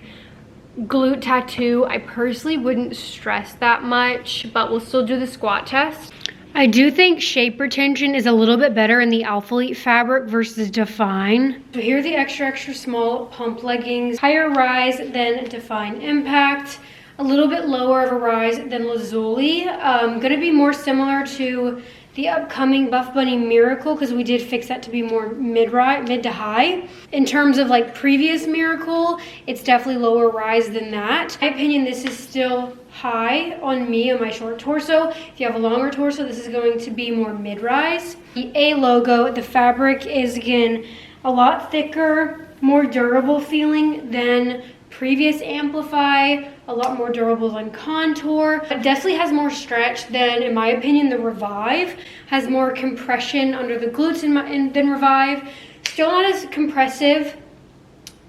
Speaker 1: glute tattoo, I personally wouldn't stress that much, but we'll still do the squat test. I do think shape retention is a little bit better in the ALPHALETE fabric versus Define. So here are the extra small pump leggings. Higher rise than Define Impact, a little bit lower of a rise than Lazuli. Gonna be more similar to the upcoming Buff Bunny Miracle, because we did fix that to be more mid to high. In terms of like previous Miracle, it's definitely lower rise than that. In my opinion, this is still high on me on my short torso. If you have a longer torso, this is going to be more mid-rise. The A logo, the fabric is again a lot thicker, more durable feeling than previous Amplify, a lot more durable than Contour. It definitely has more stretch than, in my opinion, the Revive. Has more compression under the glutes than Revive. Still not as compressive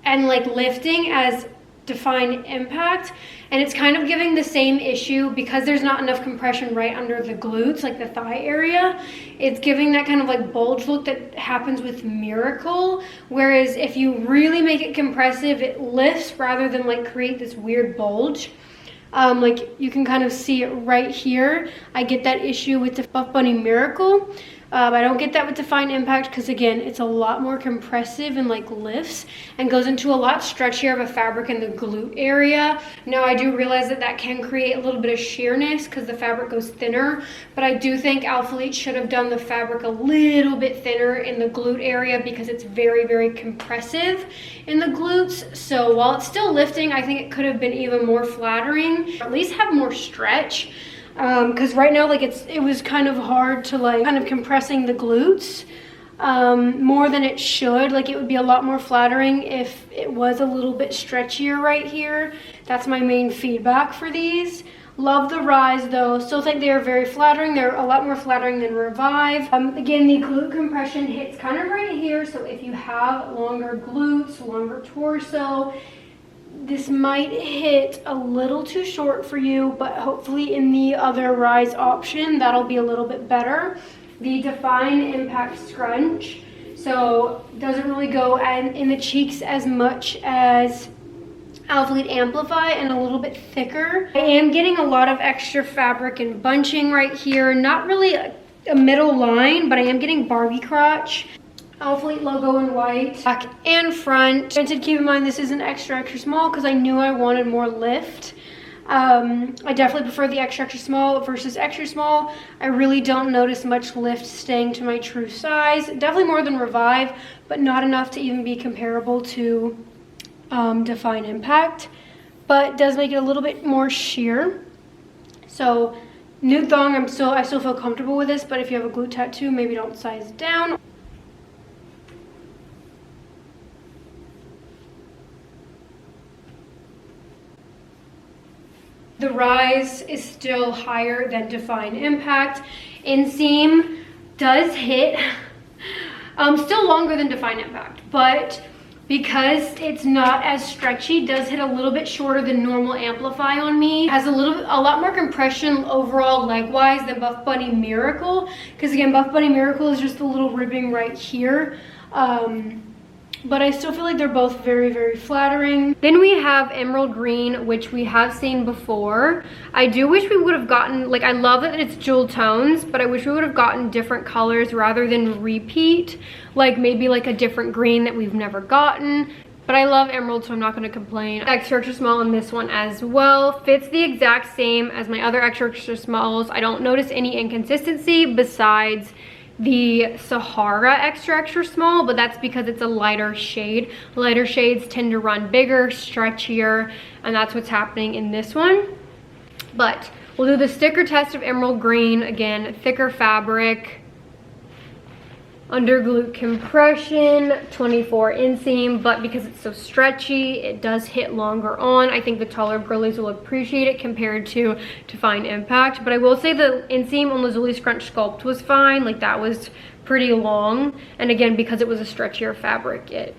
Speaker 1: and like lifting as Define Impact, and it's kind of giving the same issue because there's not enough compression right under the glutes, like the thigh area. It's giving that kind of like bulge look that happens with Miracle, whereas if you really make it compressive, it lifts rather than like create this weird bulge. Like you can kind of see it right here. I get that issue with the Buff Bunny Miracle. I don't get that with Define Impact because again, it's a lot more compressive and like lifts and goes into a lot stretchier of a fabric in the glute area. Now I do realize that that can create a little bit of sheerness because the fabric goes thinner, but I do think ALPHALETE should have done the fabric a little bit thinner in the glute area because it's very compressive in the glutes. So while it's still lifting, I think it could have been even more flattering, or at least have more stretch. Because right now, like it was kind of hard to like kind of compressing the glutes more than it should. Like it would be a lot more flattering if it was a little bit stretchier right here. That's my main feedback for these. Love the rise though. Still think they are very flattering. They're a lot more flattering than Revive. Again, the glute compression hits kind of right here. So if you have longer glutes, longer torso, this might hit a little too short for you, but hopefully in the other rise option, that'll be a little bit better. The Define Impact Scrunch, so doesn't really go in the cheeks as much as ALPHALETE Amplify and a little bit thicker. I am getting a lot of extra fabric and bunching right here. Not really a middle line, but I am getting Barbie crotch. ALPHALETE logo in white, back and front. Granted, keep in mind this is an extra small because I knew I wanted more lift. I definitely prefer the extra small versus extra small. I really don't notice much lift staying to my true size. Definitely more than Revive, but not enough to even be comparable to Define Impact. But does make it a little bit more sheer. So nude thong, I still feel comfortable with this, but if you have a glute tattoo, maybe don't size down. The rise is still higher than Define Impact. Inseam does hit, still longer than Define Impact, but because it's not as stretchy, does hit a little bit shorter than normal Amplify on me. Has a lot more compression overall leg-wise than Buff Bunny Miracle, because again, Buff Bunny Miracle is just a little ribbing right here. But I still feel like they're both very flattering. Then we have Emerald Green, which we have seen before. I do wish we would have gotten, like I love that it's jewel tones, but I wish we would have gotten different colors rather than repeat. Like maybe like a different green that we've never gotten. But I love emerald, so I'm not gonna complain. Extra small in this one as well. Fits the exact same as my other extra smalls. I don't notice any inconsistency besides the Sahara extra small, but that's because it's a lighter shade. Lighter shades tend to run bigger, stretchier, and that's what's happening in this one. But we'll do the sticker test of emerald green. Again, thicker fabric, under glute compression, 24 inseam, but because it's so stretchy, it does hit longer on. I think the taller girlies will appreciate it compared to Define Impact. But I will say the inseam on Lazuli Scrunch Sculpt was fine. Like, that was pretty long. And again, because it was a stretchier fabric,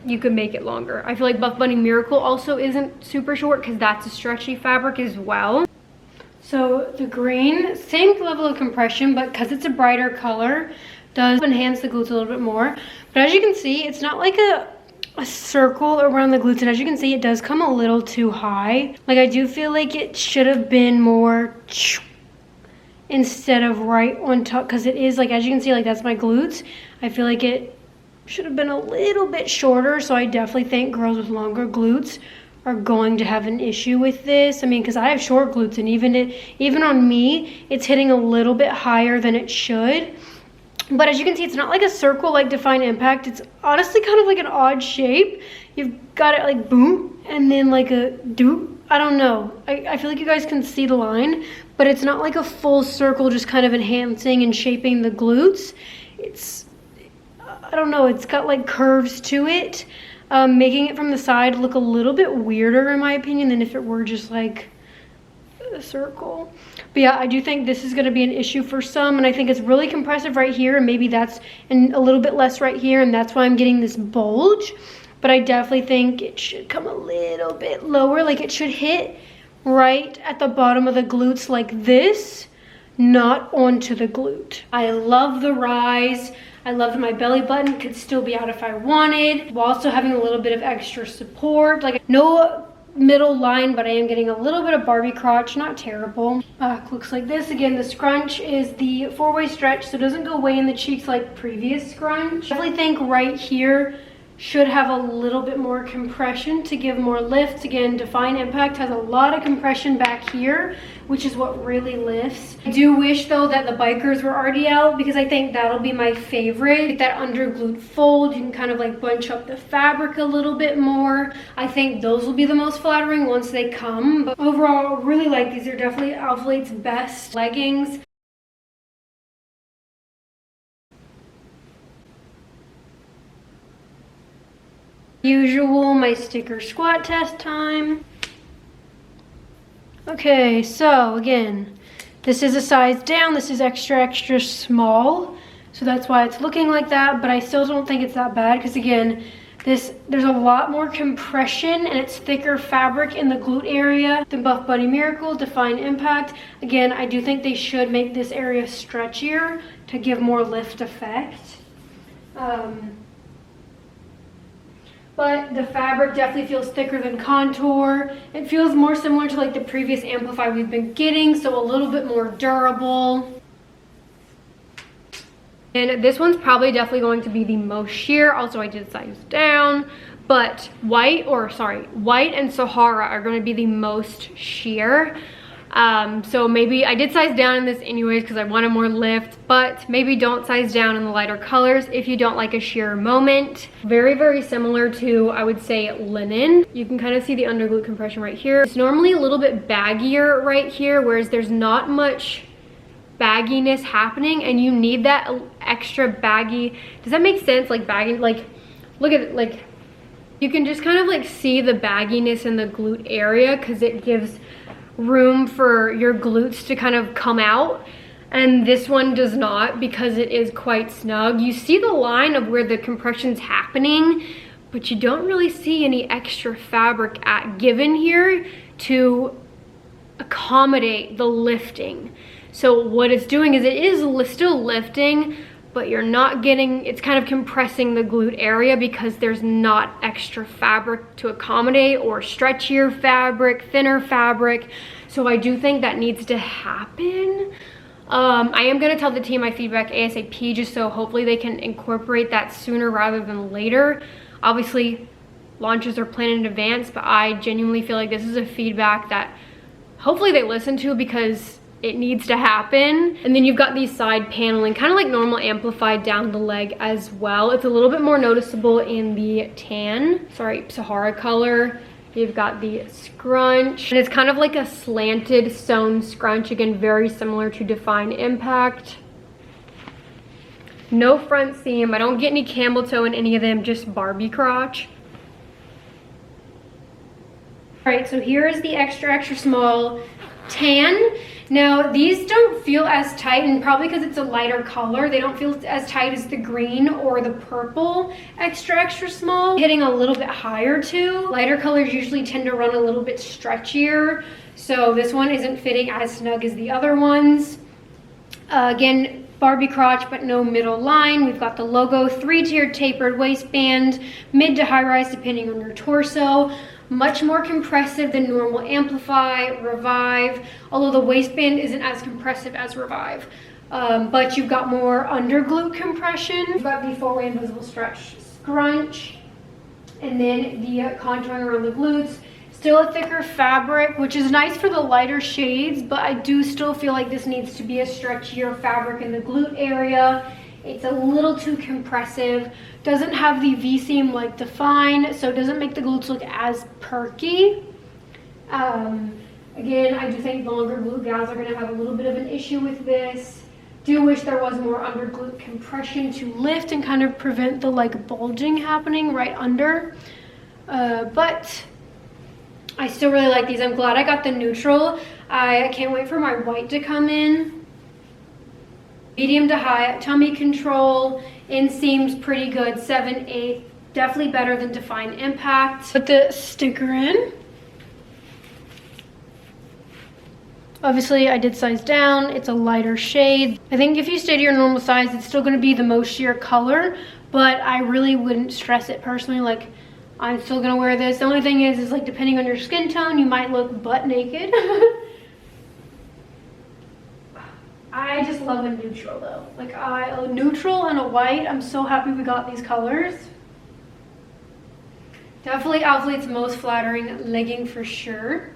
Speaker 1: you could make it longer. I feel like Buff Bunny Miracle also isn't super short because that's a stretchy fabric as well. So the green, same level of compression, but because it's a brighter color, does enhance the glutes a little bit more. But as you can see, it's not like a circle around the glutes, and as you can see, it does come a little too high. Like, I do feel like it should have been more instead of right on top, because it is, like, as you can see, like, that's my glutes. I feel like it should have been a little bit shorter, so I definitely think girls with longer glutes are going to have an issue with this. I mean, because I have short glutes, and even on me, it's hitting a little bit higher than it should. But as you can see, it's not like a circle like Define Impact. It's honestly kind of like an odd shape. You've got it like boom, and then like a doop. I don't know. I feel like you guys can see the line, but it's not like a full circle just kind of enhancing and shaping the glutes. It's, I don't know, it's got like curves to it, making it from the side look a little bit weirder in my opinion than if it were just like a circle. But yeah, I do think this is going to be an issue for some, and I think it's really compressive right here, and maybe that's and a little bit less right here, and that's why I'm getting this bulge. But I definitely think it should come a little bit lower. Like, it should hit right at the bottom of the glutes like this, not onto the glute. I love the rise. I love that my belly button could still be out if I wanted, while also having a little bit of extra support. Like, no middle line, but I am getting a little bit of Barbie crotch, not terrible. Looks like this. Again, the scrunch is the 4-way stretch, so it doesn't go way in the cheeks like previous scrunch. Definitely think right here should have a little bit more compression to give more lift. Again, Define Impact has a lot of compression back here, which is what really lifts. I do wish though that the bikers were already out, because I think that'll be my favorite. Like that under glute fold, you can kind of like bunch up the fabric a little bit more. I think those will be the most flattering once they come. But overall, I really like these. They're definitely ALPHALETE's best leggings. Usual, my sticker squat test time. Okay, so again, this is a size down. This is extra small, so that's why it's looking like that, but I still don't think it's that bad, because again, there's a lot more compression and it's thicker fabric in the glute area than Buff Bunny Miracle, Define Impact. Again, I do think they should make this area stretchier to give more lift effect. But the fabric definitely feels thicker than Contour. It feels more similar to like the previous Amplify we've been getting, so a little bit more durable. And this one's probably definitely going to be the most sheer. Also, I did size down, but white and Sahara are going to be the most sheer. So maybe I did size down in this anyways because I wanted more lift, but maybe don't size down in the lighter colors if you don't like a sheer moment. Very similar to, I would say, linen. You can kind of see the under glute compression right here. It's normally a little bit baggier right here, whereas there's not much bagginess happening, and you need that extra baggy. Does that make sense? Like baggy, like look at it, like you can just kind of like see the bagginess in the glute area because it gives room for your glutes to kind of come out, and this one does not because it is quite snug. You see the line of where the compression's happening, but you don't really see any extra fabric given here to accommodate the lifting. So what it's doing is it is still lifting, but you're not getting, it's kind of compressing the glute area because there's not extra fabric to accommodate, or stretchier fabric, thinner fabric. So I do think that needs to happen. I am gonna tell the team my feedback ASAP, just so hopefully they can incorporate that sooner rather than later. Obviously, launches are planned in advance, but I genuinely feel like this is a feedback that hopefully they listen to, because it needs to happen. And then you've got these side paneling, kind of like normal amplify down the leg as well. It's a little bit more noticeable in the Sahara color. You've got the scrunch, and it's kind of like a slanted sewn scrunch, again very similar to Define Impact. No front seam. I don't get any camel toe in any of them, just Barbie crotch. All right, so here is the extra small tan. Now these don't feel as tight, and probably because it's a lighter color, they don't feel as tight as the green or the purple extra small. Hitting a little bit higher too. Lighter colors usually tend to run a little bit stretchier, so this one isn't fitting as snug as the other ones. Again, Barbie crotch, but no middle line. We've got the logo, 3-tiered tapered waistband, mid to high rise depending on your torso. Much more compressive than normal Amplify, Revive, although the waistband isn't as compressive as Revive. But you've got more under glute compression. You've got the full range visible stretch scrunch, and then the contouring around the glutes. Still a thicker fabric, which is nice for the lighter shades, but I do still feel like this needs to be a stretchier fabric in the glute area. It's a little too compressive. Doesn't have the V-seam like Define, so it doesn't make the glutes look as perky. Again, I do think longer glute gals are gonna have a little bit of an issue with this. Do wish there was more under glute compression to lift and kind of prevent the like bulging happening right under. But I still really like these. I'm glad I got the neutral. I can't wait for my white to come in. Medium to high, tummy control, inseam's pretty good, 7/8, definitely better than Define Impact. Put the sticker in. Obviously I did size down, it's a lighter shade. I think if you stay to your normal size, it's still gonna be the most sheer color, but I really wouldn't stress it personally. Like, I'm still gonna wear this. The only thing is like depending on your skin tone, you might look butt naked. I just love a neutral though. Like a neutral and a white. I'm so happy we got these colors. Definitely ALPHALETE's most flattering legging for sure.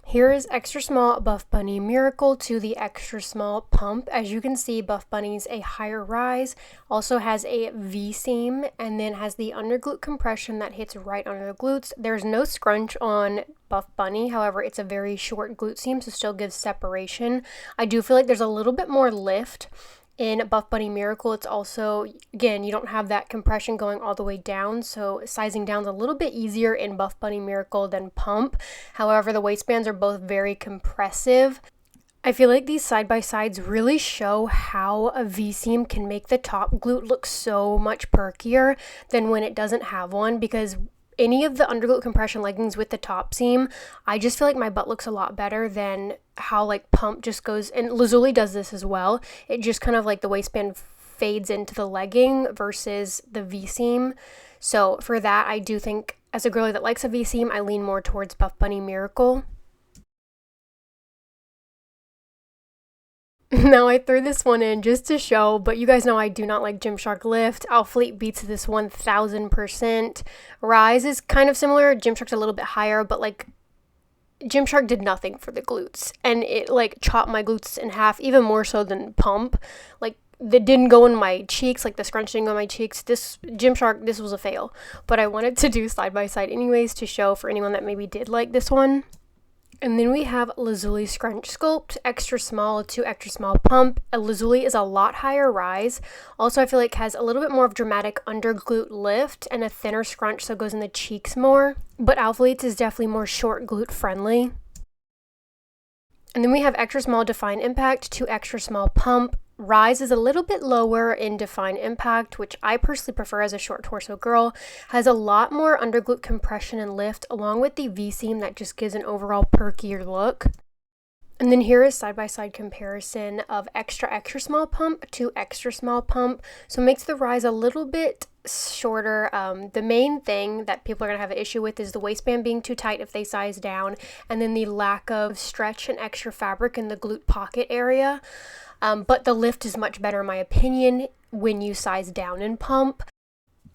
Speaker 1: Here is extra small Buff Bunny Miracle to the extra small Pump. As you can see, Buff Bunny's a higher rise, also has a V-seam, and then has the under glute compression that hits right under the glutes. There's no scrunch on Buff Bunny, however, it's a very short glute seam, so still gives separation. I do feel like there's a little bit more lift in Buff Bunny Miracle. It's also, again, you don't have that compression going all the way down, so sizing down is a little bit easier in Buff Bunny Miracle than Pump. However, the waistbands are both very compressive. I feel like these side-by-sides really show how a V-seam can make the top glute look so much perkier than when it doesn't have one, because any of the underglute compression leggings with the top seam, I just feel like my butt looks a lot better than how like Pump just goes, and Lazuli does this as well. It just kind of like the waistband fades into the legging versus the V-seam. So for that, I do think as a girly that likes a V-seam, I lean more towards Buff Bunny Miracle. Now I threw this one in just to show, but you guys know I do not like Gymshark Lift. ALPHALETE beats this 1000%. Rise is kind of similar. Gymshark's a little bit higher, but like Gymshark did nothing for the glutes, and it like chopped my glutes in half, even more so than Pump. Like, that didn't go in my cheeks, like the scrunch didn't go in my cheeks. This Gymshark, this was a fail, but I wanted to do side by side anyways to show for anyone that maybe did like this one. And then we have Lazuli Scrunch Sculpt, extra small to extra small Pump. A Lazuli is a lot higher rise. Also, I feel like has a little bit more of dramatic under glute lift and a thinner scrunch, so it goes in the cheeks more. But ALPHALETE's is definitely more short glute friendly. And then we have extra small Define Impact to extra small Pump. Rise is a little bit lower in Define Impact, which I personally prefer as a short torso girl. Has a lot more under glute compression and lift, along with the V-seam that just gives an overall perkier look. And then here is side-by-side comparison of extra small Pump to extra small Pump. So it makes the rise a little bit shorter. The main thing that people are going to have an issue with is the waistband being too tight if they size down, and then the lack of stretch and extra fabric in the glute pocket area. But the lift is much better in my opinion when you size down in Pump.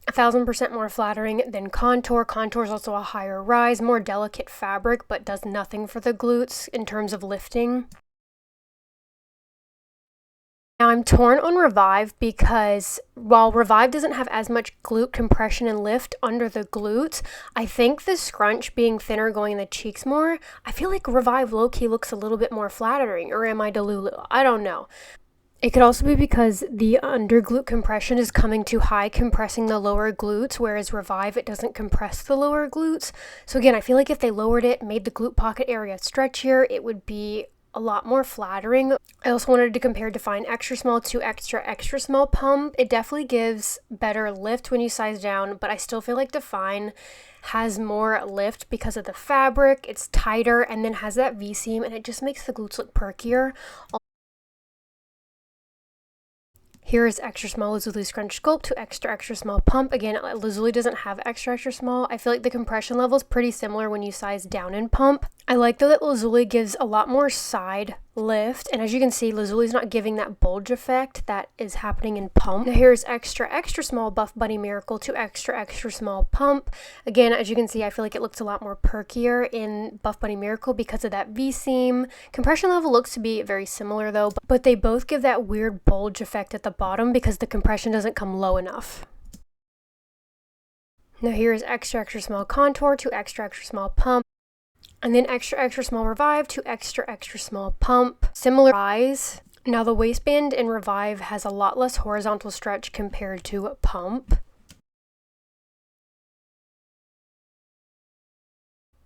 Speaker 1: 1,000% more flattering than Contour. Contour is also a higher rise, more delicate fabric, but does nothing for the glutes in terms of lifting. Now I'm torn on Revive because while Revive doesn't have as much glute compression and lift under the glutes, I think the scrunch being thinner going in the cheeks more, I feel like Revive low-key looks a little bit more flattering, or am I Delulu? I don't know. It could also be because the under glute compression is coming too high, compressing the lower glutes, whereas Revive, it doesn't compress the lower glutes. So again, I feel like if they lowered it, made the glute pocket area stretchier, it would be a lot more flattering. I also wanted to compare Define Extra Small to Extra Small Pump. It definitely gives better lift when you size down, but I still feel like Define has more lift because of the fabric. It's tighter and then has that V-seam, and it just makes the glutes look perkier. Here is Extra Small Lazuli Scrunch Sculpt to Extra Small Pump. Again, Lazuli doesn't have extra small. I feel like the compression level is pretty similar when you size down in pump. I like though that Lazuli gives a lot more side lift, and as you can see, Lazuli's not giving that bulge effect that is happening in pump. Now here's Extra Small Buff Bunny Miracle to Extra Small Pump. Again, as you can see, I feel like it looks a lot more perkier in Buff Bunny Miracle because of that V-seam. Compression level looks to be very similar though, but they both give that weird bulge effect at the bottom because the compression doesn't come low enough. Now here is Extra Small Contour to Extra Small Pump. And then Extra Small Revive to Extra Small Pump. Similar rise. Now the waistband in Revive has a lot less horizontal stretch compared to Pump.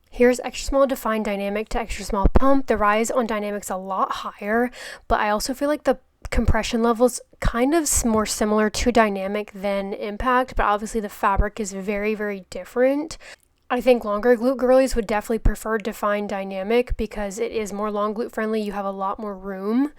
Speaker 1: Here's Extra Small Define Dynamic to Extra Small Pump. The rise on Dynamic's a lot higher, but I also feel like the compression levels kind of more similar to Dynamic than Impact, but obviously the fabric is very, very different. I think longer glute girlies would definitely prefer Define Dynamic because it is more long glute friendly. You have a lot more room.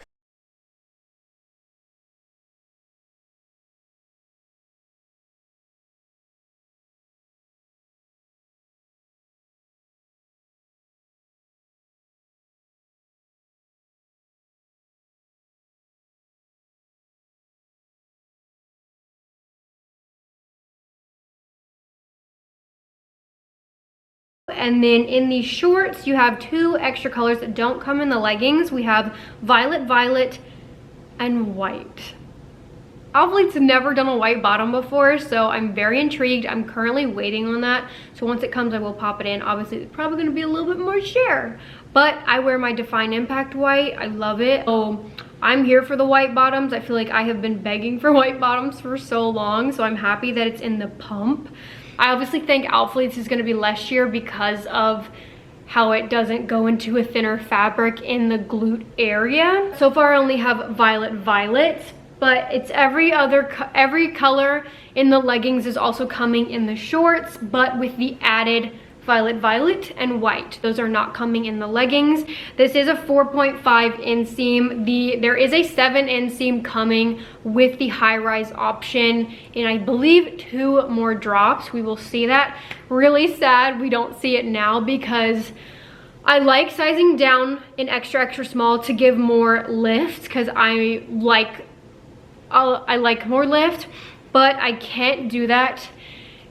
Speaker 1: And then in these shorts, you have two extra colors that don't come in the leggings. We have violet, and white. ALPHALETE's never done a white bottom before, so I'm very intrigued. I'm currently waiting on that. So once it comes, I will pop it in. Obviously, it's probably gonna be a little bit more sheer, but I wear my Define Impact white. I love it. So I'm here for the white bottoms. I feel like I have been begging for white bottoms for so long, so I'm happy that it's in the pump. I obviously think ALPHALETE's is gonna be less sheer because of how it doesn't go into a thinner fabric in the glute area. So far I only have violet, but it's every color in the leggings is also coming in the shorts, but with the added violet and white. Those are not coming in the leggings. This is a 4.5 inseam. There is a 7 inseam coming with the high-rise option, and I believe 2 more drops. We will see that. Really sad we don't see it now because I like sizing down in extra small to give more lift because I like more lift, but I can't do that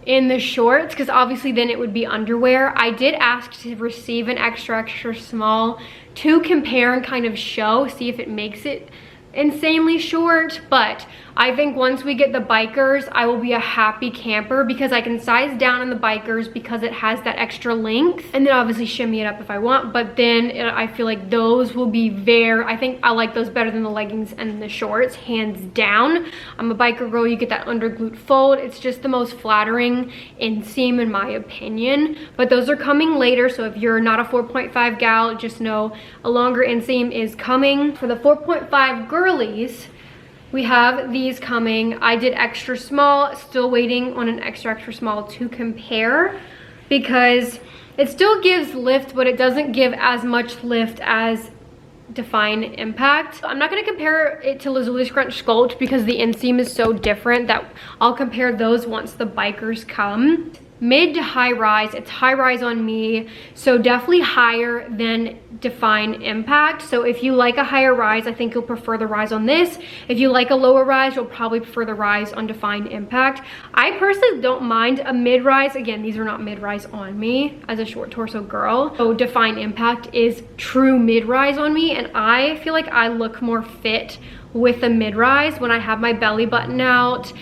Speaker 1: in the shorts because obviously then it would be underwear. I did ask to receive an extra small to compare and kind of see if it makes it insanely short, but I think once we get the bikers, I will be a happy camper because I can size down in the bikers because it has that extra length, and then obviously shimmy it up if I want, but then I feel like those will be I think I like those better than the leggings and the shorts, hands down. I'm a biker girl, you get that under glute fold. It's just the most flattering inseam in my opinion, but those are coming later, so if you're not a 4.5 gal, just know a longer inseam is coming. For the 4.5 girlies, we have these coming. I did extra small, still waiting on an extra small to compare because it still gives lift, but it doesn't give as much lift as Define Impact. I'm not going to compare it to Lazuli Scrunch Sculpt because the inseam is so different that I'll compare those once the bikers come. mid to high rise. It's high rise on me, so definitely higher than Define Impact. So if you like a higher rise, I think you'll prefer the rise on this. If you like a lower rise, you'll probably prefer the rise on Define Impact. I personally don't mind a mid rise. Again, these are not mid rise on me as a short torso girl. So Define Impact is true mid rise on me, and I feel like I look more fit with a mid rise when I have my belly button out.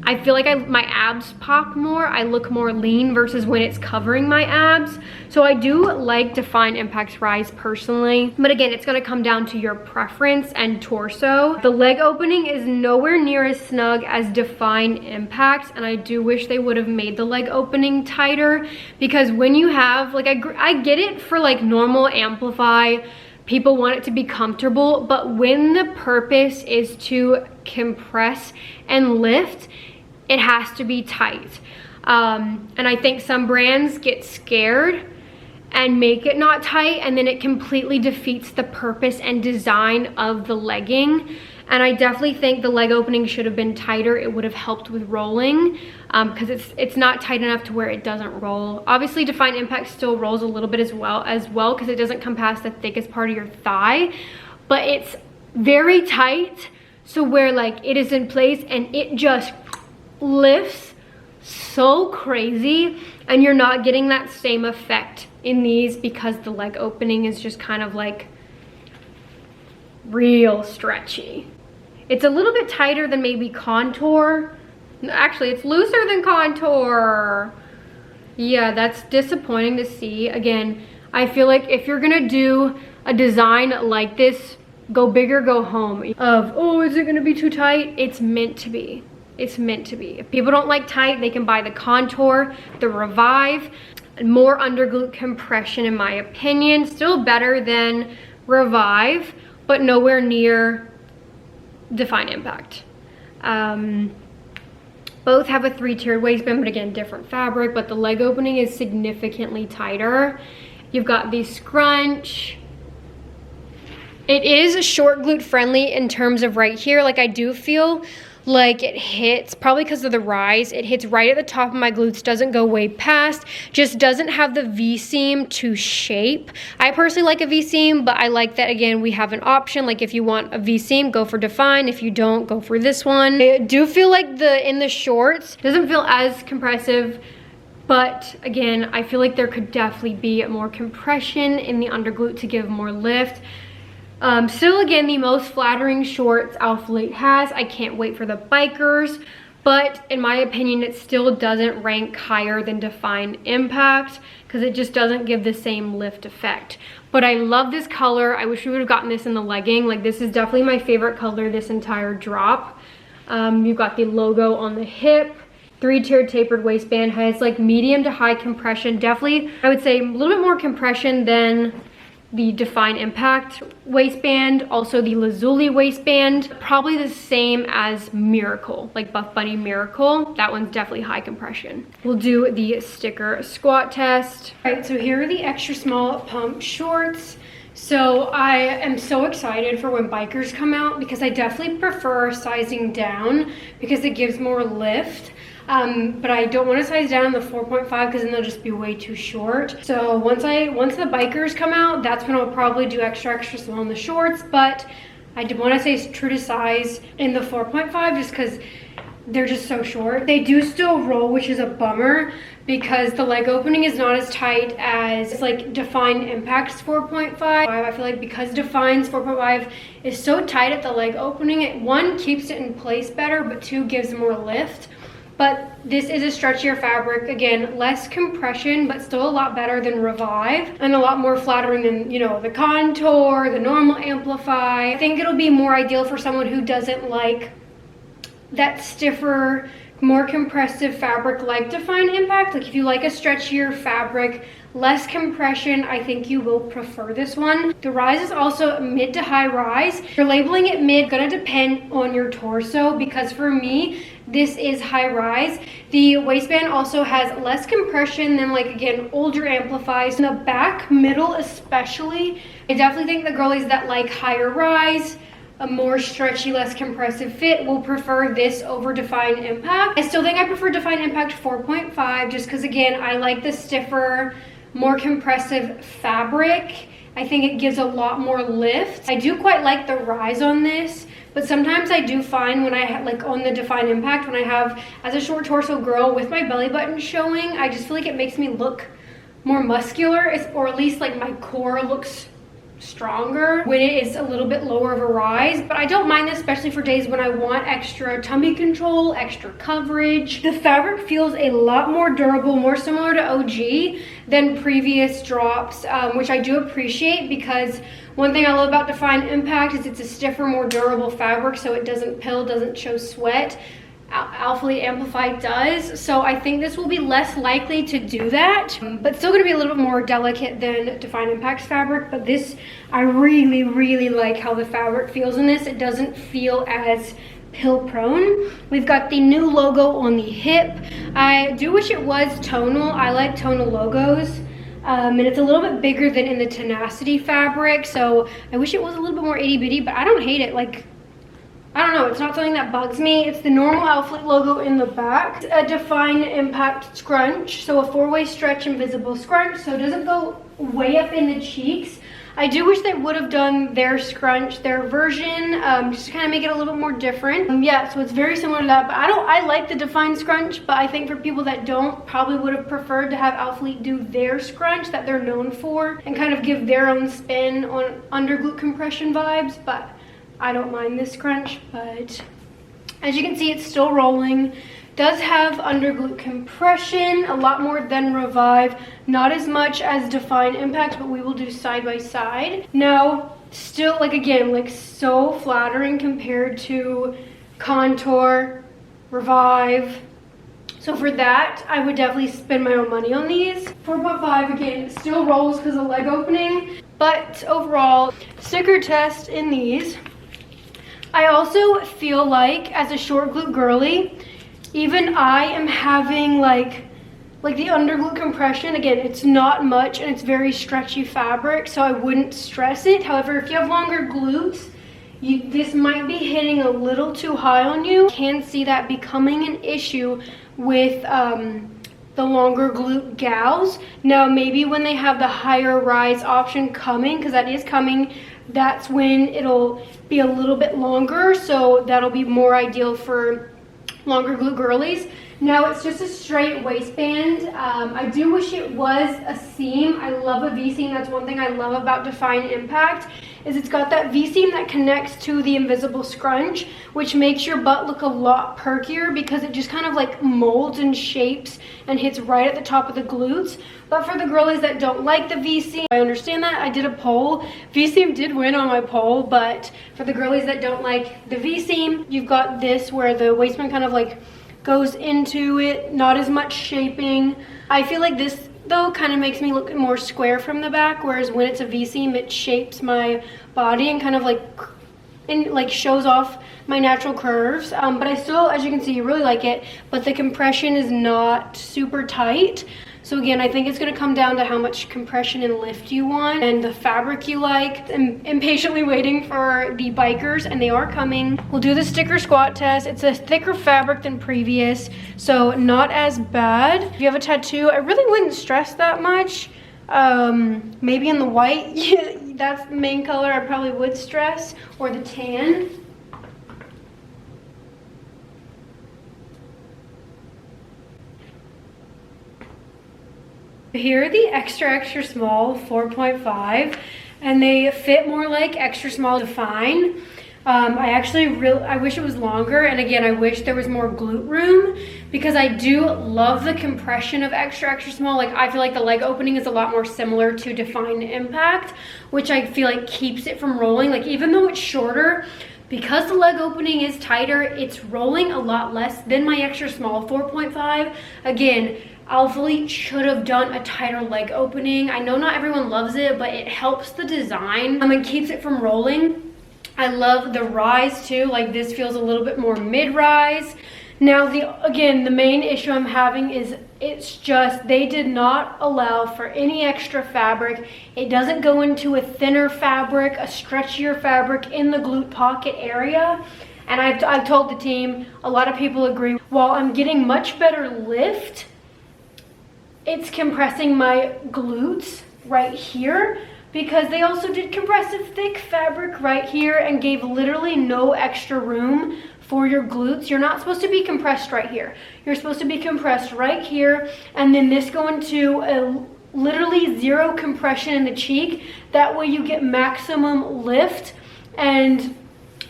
Speaker 1: I feel like my abs pop more. I look more lean versus when it's covering my abs. So I do like Define Impact's rise personally. But again, it's gonna come down to your preference and torso. The leg opening is nowhere near as snug as Define Impact. And I do wish they would have made the leg opening tighter, because when you have, like, I get it for like normal Amplify, people want it to be comfortable, but when the purpose is to compress and lift, it has to be tight. And I think some brands get scared and make it not tight, and then it completely defeats the purpose and design of the legging. And I definitely think the leg opening should have been tighter. It would have helped with rolling, because it's not tight enough to where it doesn't roll. Obviously Define Impact still rolls a little bit as well, because it doesn't come past the thickest part of your thigh, but it's very tight, so where like it is in place and it just lifts so crazy, and you're not getting that same effect in these because the leg opening is just kind of like real stretchy. It's a little bit tighter than maybe Contour. Actually, it's looser than Contour. Yeah, that's disappointing to see. Again, I feel like if you're gonna do a design like this, go big or go home. Oh, is it gonna be too tight? It's meant to be. It's meant to be. If people don't like tight, they can buy the Contour, the Revive. More underglute compression in my opinion. Still better than Revive, but nowhere near Define Impact. Both have a 3-tiered waistband, but again, different fabric, but the leg opening is significantly tighter. You've got the scrunch. It is short glute friendly in terms of right here. Like, I do feel like it hits, probably because of the rise, it hits right at the top of my glutes, doesn't go way past, just doesn't have the V-seam to shape. I personally like a V-seam, but I like that, again, we have an option. Like, if you want a V-seam, go for Define. If you don't, go for this one. I do feel like in the shorts, doesn't feel as compressive, but again, I feel like there could definitely be more compression in the underglute to give more lift. Still, again, the most flattering shorts ALPHALETE has. I can't wait for the bikers, but in my opinion, it still doesn't rank higher than Define Impact, because it just doesn't give the same lift effect. But I love this color. I wish we would have gotten this in the legging. Like, this is definitely my favorite color this entire drop. You've got the logo on the hip. 3-tiered tapered waistband, has like medium to high compression. Definitely, I would say a little bit more compression than the Define Impact waistband. Also the Lazuli waistband, probably the same as Miracle, like Buff Bunny Miracle. That one's definitely high compression. We'll do the sticker squat test. All right, so here are the extra small pump shorts. So I am so excited for when bikers come out, because I definitely prefer sizing down because it gives more lift. But I don't want to size down the 4.5 because then they'll just be way too short. So once the bikers come out, that's when I'll probably do extra small in the shorts. But I did want to say true to size in the 4.5 just because they're just so short. They do still roll, which is a bummer, because the leg opening is not as tight as like Define Impact's 4.5. I feel like because Define's 4.5 is so tight at the leg opening, it, one, keeps it in place better, but two, gives more lift. But this is a stretchier fabric. Again, less compression, but still a lot better than Revive, and a lot more flattering than, you know, the Contour, the normal Amplify. I think it'll be more ideal for someone who doesn't like that stiffer, more compressive fabric like Define Impact. Like, if you like a stretchier fabric, less compression, I think you will prefer this one. The rise is also mid to high rise. If you're labeling it mid, gonna depend on your torso, because for me, this is high rise. The waistband also has less compression than, like, again, older Amplifies. In the back, middle especially, I definitely think the girlies that like higher rise a more stretchy, less compressive fit will prefer this over Define Impact. I still think I prefer Define Impact 4.5 just because, again, I like the stiffer, more compressive fabric. I think it gives a lot more lift. I do quite like the rise on this, but sometimes I do find when I have, like on the Define Impact, when I have, as a short torso girl with my belly button showing, I just feel like it makes me look more muscular, or at least like my core looks stronger when it is a little bit lower of a rise. But I don't mind this, especially for days when I want extra tummy control, extra coverage. The fabric feels a lot more durable, more similar to OG than previous drops, which I do appreciate, because one thing I love about Define Impact is it's a stiffer, more durable fabric, so it doesn't pill, doesn't show sweat. ALPHALETE Amplify does, so I think this will be less likely to do that, but still going to be a little bit more delicate than Define Impact's fabric. But this, I really like how the fabric feels in this. It doesn't feel as pill prone. We've got the new logo on the hip. I do wish it was tonal. I like tonal logos. And it's a little bit bigger than in the Tenacity fabric, so I wish it was a little bit more itty bitty, but I don't hate it. Like, I don't know, it's not something that bugs me. It's the normal ALPHALETE logo in the back. A Define Impact scrunch, so a 4-way stretch invisible scrunch, so it doesn't go way up in the cheeks. I do wish they would have done their scrunch, their version, just to kind of make it a little bit more different. Yeah, so it's very similar to that, but I like the Define scrunch, but I think for people that don't, probably would have preferred to have ALPHALETE do their scrunch that they're known for and kind of give their own spin on under glute compression vibes. But I don't mind this scrunch, but as you can see, it's still rolling. Does have under glute compression, a lot more than Revive, not as much as Define Impact, but we will do side by side. Now, still, like, again, like, so flattering compared to Contour, Revive. So for that, I would definitely spend my own money on these. 4.5, again, still rolls because of leg opening, but overall, sticker test in these. I also feel like, as a short glute girly, even I am having like the under glute compression. Again, it's not much and it's very stretchy fabric, so I wouldn't stress it. However, if you have longer glutes, this might be hitting a little too high on you. Can see that becoming an issue with the longer glute gals. Now, maybe when they have the higher rise option coming, because that is coming, that's when it'll be a little bit longer, so that'll be more ideal for longer glute girlies. Now it's just a straight waistband. I do wish it was a seam. I love a V-seam. That's one thing I love about Define Impact, is it's got that V-seam that connects to the invisible scrunch, which makes your butt look a lot perkier because it just kind of like molds and shapes and hits right at the top of the glutes. But for the girlies that don't like the V-seam, I understand that. I did a poll. V-seam did win on my poll, but for the girlies that don't like the V-seam, you've got this where the waistband kind of like goes into it, not as much shaping. I feel like this though kind of makes me look more square from the back, whereas when it's a V-seam, it shapes my body and kind of like shows off my natural curves. But I still, as you can see, really like it, but the compression is not super tight. So again, I think it's going to come down to how much compression and lift you want and the fabric you like. I'm impatiently waiting for the bikers, and they are coming. We'll do the sticker squat test. It's a thicker fabric than previous, so not as bad. If you have a tattoo, I really wouldn't stress that much. Maybe in the white, that's the main color I probably would stress, or the tan. Here are the extra small 4.5, and they fit more like extra small Define. I wish it was longer, and again, I wish there was more glute room, because I do love the compression of extra small. Like, I feel like the leg opening is a lot more similar to Define Impact, which I feel like keeps it from rolling. Like, even though it's shorter, because the leg opening is tighter, it's rolling a lot less than my extra small 4.5. Again, ALPHALETE should have done a tighter leg opening. I know not everyone loves it, but it helps the design and keeps it from rolling. I love the rise too. Like, this feels a little bit more mid-rise. Now, again, the main issue I'm having is It's just, they did not allow for any extra fabric. It doesn't go into a thinner fabric, a stretchier fabric in the glute pocket area. And I've told the team, a lot of people agree, while I'm getting much better lift, it's compressing my glutes right here, because they also did compressive thick fabric right here and gave literally no extra room for your glutes. You're not supposed to be compressed right here. You're supposed to be compressed right here, and then this go into a literally zero compression in the cheek. That way you get maximum lift and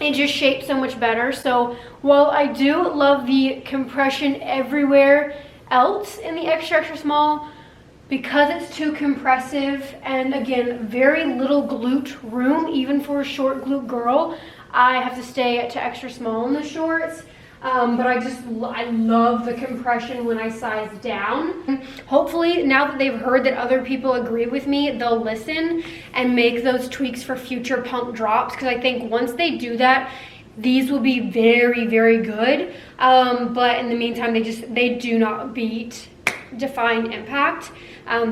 Speaker 1: it just shapes so much better. So while I do love the compression everywhere else in the extra small, because it's too compressive and again very little glute room even for a short glute girl, I have to stay to extra small in the shorts. But I love the compression when I size down. Hopefully now that they've heard that other people agree with me, they'll listen and make those tweaks for future pump drops, because I think once they do that, these will be very, very good. But in the meantime, they do not beat Define Impact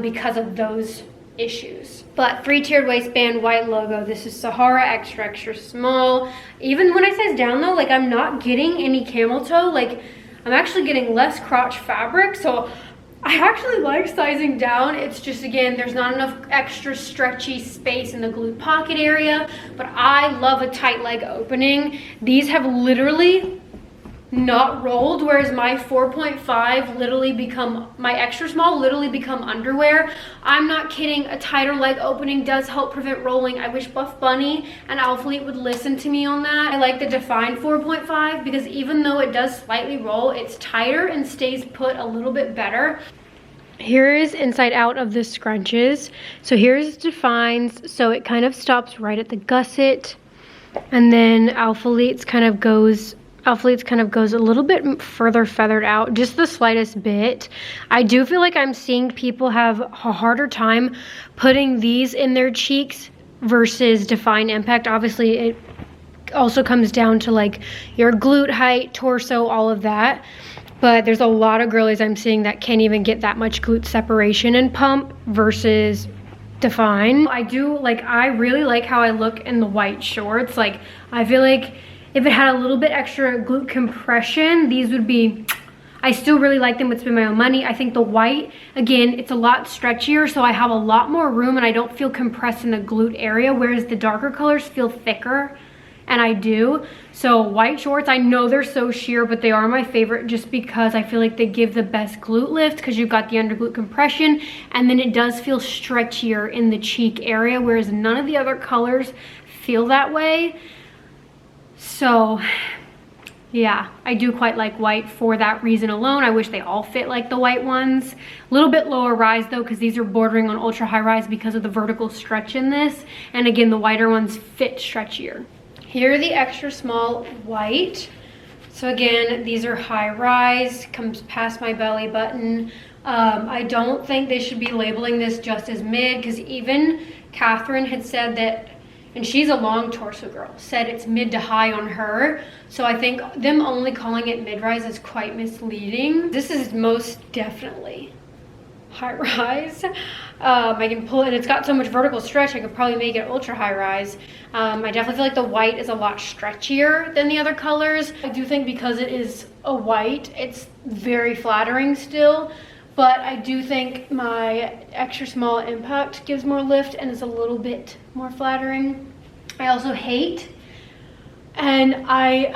Speaker 1: because of those issues. But 3-tiered waistband, white logo. This is Sahara, extra small. Even when I size down though, like I'm not getting any camel toe. Like I'm actually getting less crotch fabric. So I actually like sizing down. It's just, again, there's not enough extra stretchy space in the glute pocket area. But I love a tight leg opening. These have literally not rolled, whereas my 4.5 literally become, my extra small literally become underwear. I'm not kidding. A tighter leg opening does help prevent rolling. I wish Buff Bunny and ALPHALETE would listen to me on that. I like the Define 4.5 because even though it does slightly roll, it's tighter and stays put a little bit better. Here is inside out of the scrunches. So here's Define's, so it kind of stops right at the gusset, and then ALPHALETE's kind of goes a little bit further feathered out, just the slightest bit. I do feel like I'm seeing people have a harder time putting these in their cheeks versus Define Impact. Obviously, it also comes down to like your glute height, torso, all of that. But there's a lot of girlies I'm seeing that can't even get that much glute separation in pump versus Define. I really like how I look in the white shorts. Like, I feel like if it had a little bit extra glute compression, these would be, I still really like them, would spend my own money. I think the white, again, it's a lot stretchier, so I have a lot more room and I don't feel compressed in the glute area, whereas the darker colors feel thicker, and I do. So white shorts, I know they're so sheer, but they are my favorite just because I feel like they give the best glute lift because you've got the under glute compression, and then it does feel stretchier in the cheek area, whereas none of the other colors feel that way. So yeah, I do quite like white for that reason alone. I wish they all fit like the white ones. A little bit lower rise though, because these are bordering on ultra high rise because of the vertical stretch in this. And again, the whiter ones fit stretchier. Here are the extra small white. So again, these are high rise, comes past my belly button. I don't think they should be labeling this just as mid, because even Catherine had said that, and she's a long torso girl, said it's mid to high on her. So I think them only calling it mid-rise is quite misleading. This is most definitely high rise. I can pull it, and it's got so much vertical stretch, I could probably make it ultra high rise. I definitely feel like the white is a lot stretchier than the other colors. I do think because it is a white, it's very flattering still. But I do think my extra small Impact gives more lift and is a little bit more flattering. I also hate, and I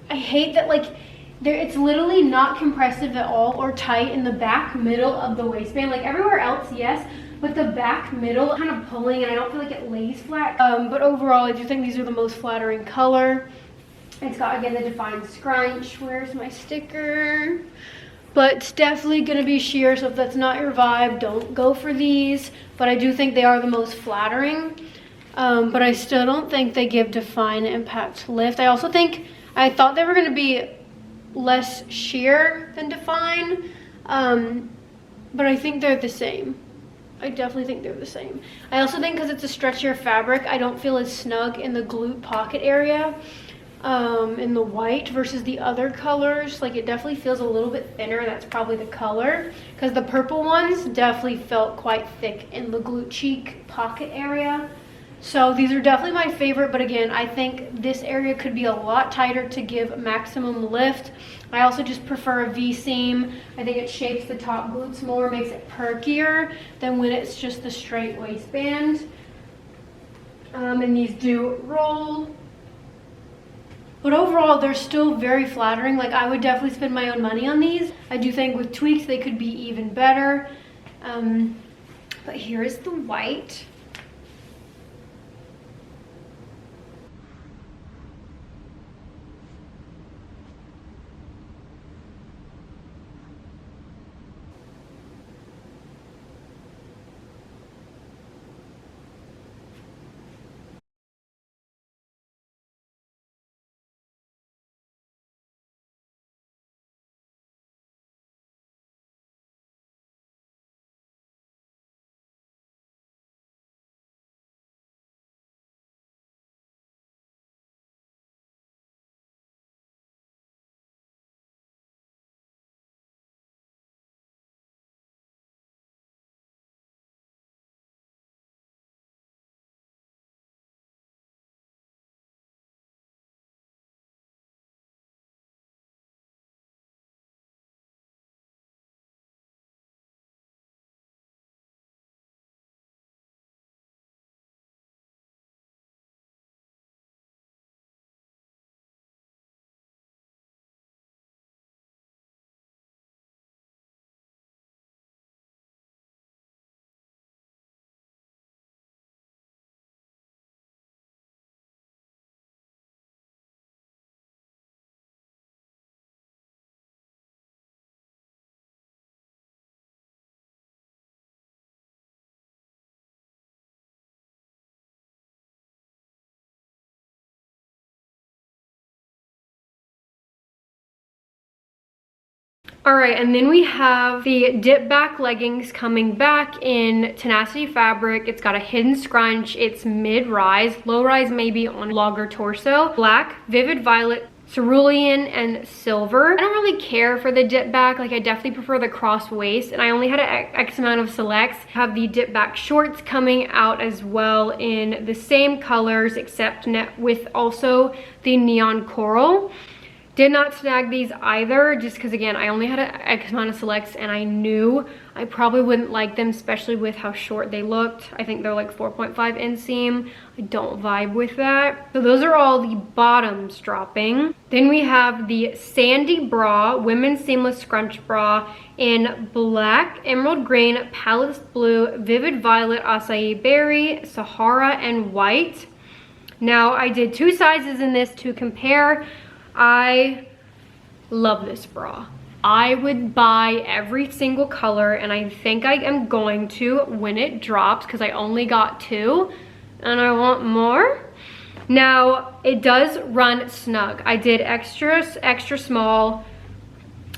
Speaker 1: hate that, like, it's literally not compressive at all or tight in the back middle of the waistband. Like everywhere else, yes, but the back middle kind of pulling, and I don't feel like it lays flat. But overall, I do think these are the most flattering color. It's got, again, the Defined scrunch. Where's my sticker? But it's definitely gonna be sheer, so if that's not your vibe, don't go for these. But I do think they are the most flattering. But I still don't think they give Define Impact lift. I also think, I thought they were gonna be less sheer than Define, but I think they're the same. I definitely think they're the same. I also think because it's a stretchier fabric, I don't feel as snug in the glute pocket area. in the white versus the other colors. Like, it definitely feels a little bit thinner. That's probably the color, because the purple ones definitely felt quite thick in the glute cheek pocket area. So these are definitely my favorite, but again, I think this area could be a lot tighter to give maximum lift. I also just prefer a V-seam. I think it shapes the top glutes more, makes it perkier than when it's just the straight waistband. And these do roll. But overall, they're still very flattering. Like, I would definitely spend my own money on these. I do think with tweaks, they could be even better. But here is the white. All right, and then we have the dip back leggings coming back in Tenacity fabric. It's got a hidden scrunch. It's mid-rise, low-rise maybe on longer torso. Black, vivid violet, cerulean, and silver. I don't really care for the dip back. Like, I definitely prefer the cross waist, and I only had an X amount of selects. Have the dip back shorts coming out as well in the same colors, except with also the neon coral. Did not snag these either, just because, again, I only had an X amount of selects, and I knew I probably wouldn't like them, especially with how short they looked. I think they're like 4.5 inseam. I don't vibe with that. So those are all the bottoms dropping. Then we have the Sandy bra, women's seamless scrunch bra in black, emerald green, palace blue, vivid violet, acai berry, Sahara, and white. Now, I did 2 sizes in this to compare. I love this bra. I would buy every single color, and I think I am going to when it drops, because I only got 2 and I want more. Now, it does run snug. I did extra small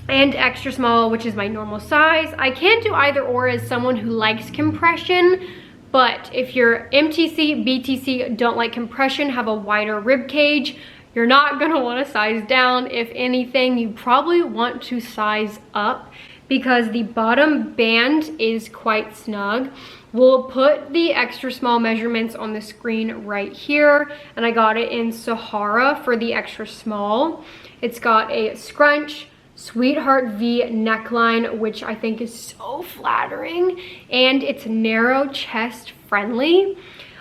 Speaker 1: and extra small, which is my normal size. I can't do either or as someone who likes compression, but if you're MTC, BTC, don't like compression, have a wider rib cage, you're not gonna wanna size down. If anything, you probably want to size up because the bottom band is quite snug. We'll put the extra small measurements on the screen right here, and I got it in Sahara for the extra small. It's got a scrunch, Sweetheart V neckline, which I think is so flattering, and it's narrow chest friendly.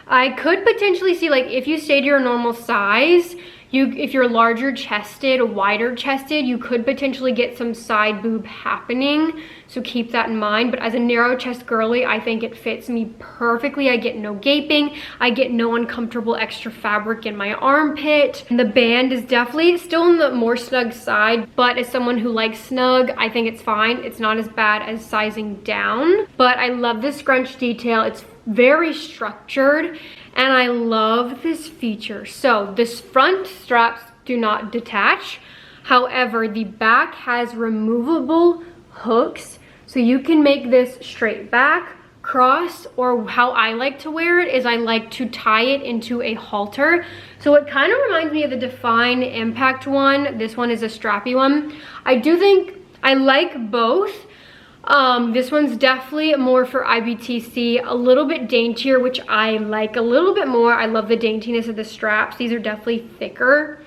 Speaker 1: I could potentially see, like, if you stayed your normal size, if you're larger chested, wider chested, you could potentially get some side boob happening. So keep that in mind. But as a narrow chest girly, I think it fits me perfectly. I get no gaping. I get no uncomfortable extra fabric in my armpit. And the band is definitely still on the more snug side, but as someone who likes snug, I think it's fine. It's not as bad as sizing down, but I love the scrunch detail. It's very structured, and I love this feature. So this front straps do not detach. However, the back has removable hooks, so you can make this straight back, cross, or how I like to wear it, is I like to tie it into a halter. So it kind of reminds me of the Define Impact one. This one is a strappy one. I do think I like both. This one's definitely more for IBTC, a little bit daintier, which I like a little bit more. I love the daintiness of the straps. These are definitely thicker.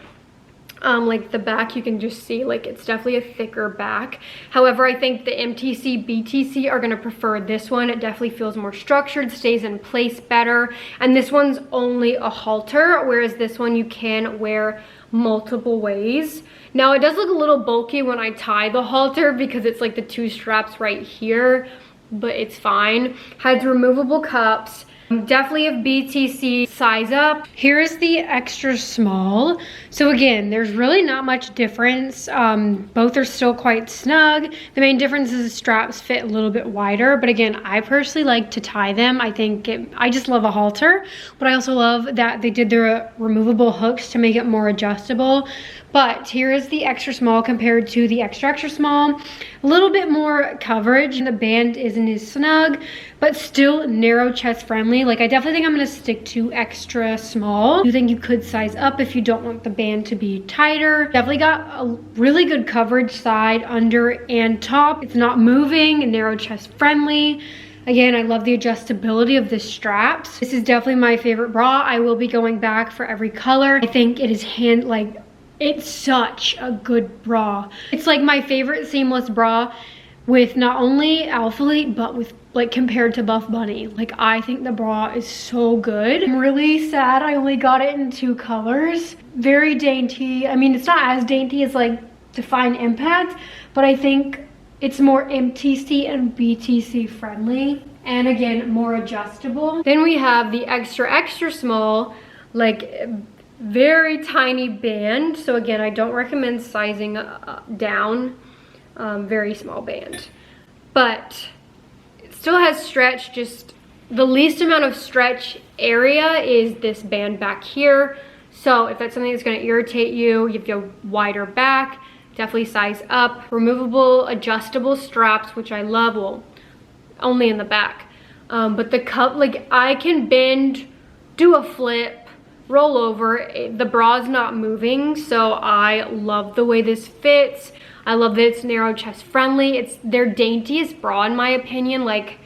Speaker 1: Like the back, you can just see like it's definitely a thicker back. However, I think the MTC, BTC are gonna prefer this one. It definitely feels more structured, stays in place better. And this one's only a halter, whereas this one you can wear multiple ways. Now it does look a little bulky when I tie the halter because it's like the two straps right here, but it's fine. Has removable cups. Definitely of BTC size up. Here is the extra small. So again, there's really not much difference. Both are still quite snug. The main difference is the straps fit a little bit wider, but again, I personally like to tie them. I just love a halter, but I also love that they did their removable hooks to make it more adjustable. But here is the extra small compared to the extra small. A little bit more coverage, and the band isn't as snug, but still narrow chest friendly. Like, I definitely think I'm gonna stick to extra small. I think you could size up if you don't want the band to be tighter. Definitely got a really good coverage side, under, and top. It's not moving, narrow chest friendly. Again, I love the adjustability of the straps. This is definitely my favorite bra. I will be going back for every color. I think it is it's such a good bra. It's like my favorite seamless bra, with not only ALPHALETE, but with like compared to Buff Bunny. Like, I think the bra is so good. I'm really sad I only got it in 2 colors. Very dainty. I mean, it's not as dainty as like Define Impact, but I think it's more MTC and BTC friendly. And again, more adjustable. Then we have the extra small, like very tiny band. So again, I don't recommend sizing down. Very small band, but it still has stretch. Just the least amount of stretch area is this band back here. So if that's something that's going to irritate you, you have a wider back, definitely size up. Removable adjustable straps, which I love. Well, only in the back, but the cup, like, I can bend, do a flip, roll over. The bra's not moving, so I love the way this fits. I love that it's narrow chest friendly. It's their daintiest bra in my opinion. Like,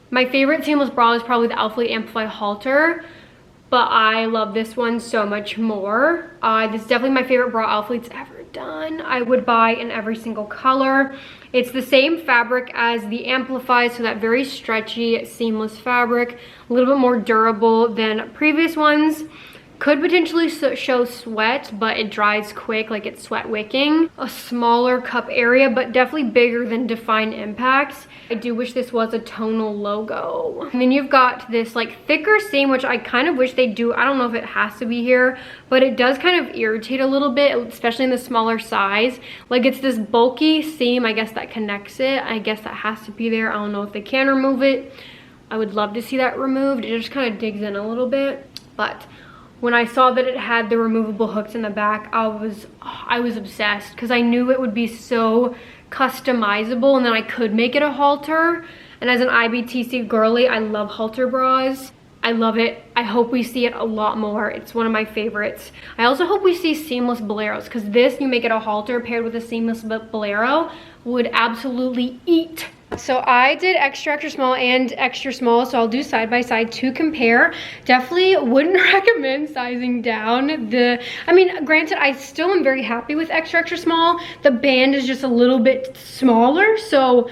Speaker 1: my favorite seamless bra is probably the ALPHALETE Amplify halter, but I love this one so much more. This is definitely my favorite bra ALPHALETE's ever done. I would buy in every single color. It's the same fabric as the Amplify, so that very stretchy, seamless fabric, a little bit more durable than previous ones. Could potentially show sweat, but it dries quick, like it's sweat wicking. A smaller cup area, but definitely bigger than Define Impacts. I do wish this was a tonal logo. And then you've got this like thicker seam, which I kind of wish they do. I don't know if it has to be here, but it does kind of irritate a little bit, especially in the smaller size. Like, it's this bulky seam, I guess, that connects it. I guess that has to be there. I don't know if they can remove it. I would love to see that removed. It just kind of digs in a little bit, but when I saw that it had the removable hooks in the back, I was obsessed, because I knew it would be so customizable, and then I could make it a halter. And as an IBTC girly, I love halter bras. I love it. I hope we see it a lot more. It's one of my favorites. I also hope we see seamless boleros, because this, you make it a halter paired with a seamless bolero, would absolutely eat. So I did extra small and extra small, so I'll do side by side to compare. Definitely wouldn't recommend sizing down. I mean, granted, I still am very happy with extra small. The band is just a little bit smaller, so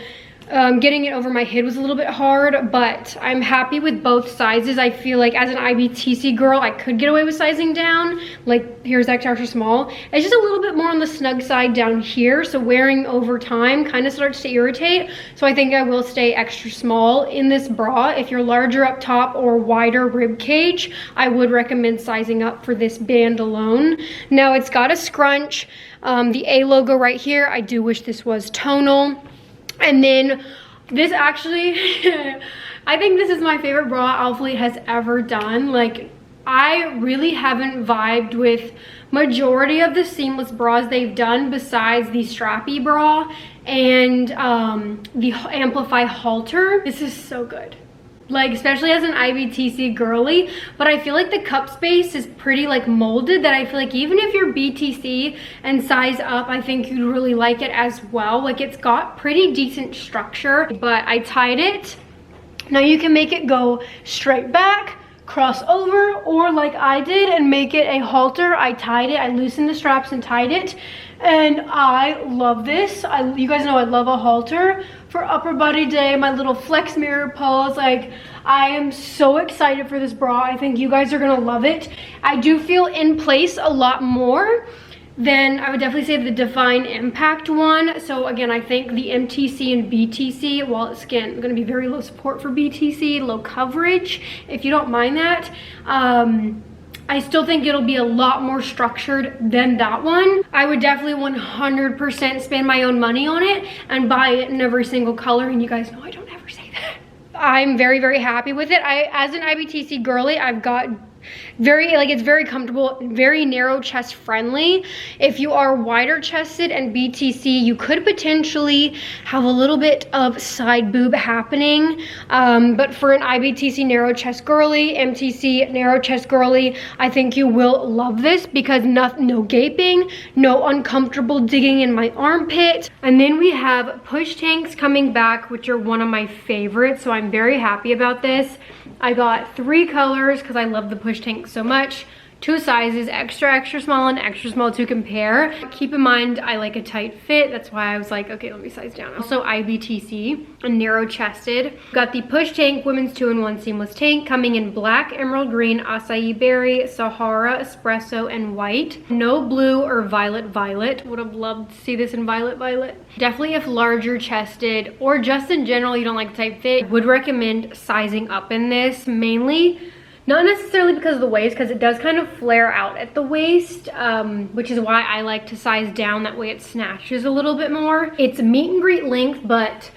Speaker 1: getting it over my head was a little bit hard, but I'm happy with both sizes. I feel like as an IBTC girl, I could get away with sizing down. Like, here's extra small. It's just a little bit more on the snug side down here, so wearing over time kind of starts to irritate. So I think I will stay extra small in this bra. If you're larger up top or wider rib cage, I would recommend sizing up for this band alone. Now, it's got a scrunch, the A logo right here. I do wish this was tonal. And then this actually, I think this is my favorite bra ALPHALETE has ever done. Like, I really haven't vibed with majority of the seamless bras they've done besides the strappy bra and the Amplify halter. This is so good. like especially as an IBTC girly, but I feel like the cup space is pretty like molded, that I feel like even if you're BTC and size up, I think you'd really like it as well. Like it's got pretty decent structure, but I tied it. Now you can make it go straight back, cross over, or like I did and make it a halter. I tied it, I loosened the straps and tied it, and I love this. You guys know I love a halter for upper body day, my little flex mirror pose. Like I am so excited for this bra. I think you guys are gonna love it. I do feel in place a lot more than I would definitely say the Define Impact one. So again, I think the MTC and BTC, while it's again gonna be very low support for BTC, low coverage, if you don't mind that, I still think it'll be a lot more structured than that one. I would definitely 100% spend my own money on it and buy it in every single color, and you guys know I don't ever say that. I'm very, very happy with it. As an IBTC girly, I've got it's very comfortable, very narrow chest friendly. If you are wider chested and BTC, you could potentially have a little bit of side boob happening, but for an IBTC narrow chest girly, MTC narrow chest girly, I think you will love this because no gaping, no uncomfortable digging in my armpit. And then we have push tanks coming back, which are one of my favorites, so I'm very happy about this. I got 3 colors because I love the push tank so much. 2 sizes, extra, extra small and extra small to compare. Keep in mind, I like a tight fit. That's why I was like, okay, let me size down. Also IBTC, a narrow chested. Got the push tank women's 2-in-1 seamless tank coming in black, emerald green, acai berry, Sahara, espresso, and white. No blue or violet. Would have loved to see this in violet. Definitely if larger chested or just in general you don't like the tight fit, would recommend sizing up in this, mainly not necessarily because of the waist, because it does kind of flare out at the waist, which is why I like to size down. That way it snatches a little bit more. It's meet and greet length, but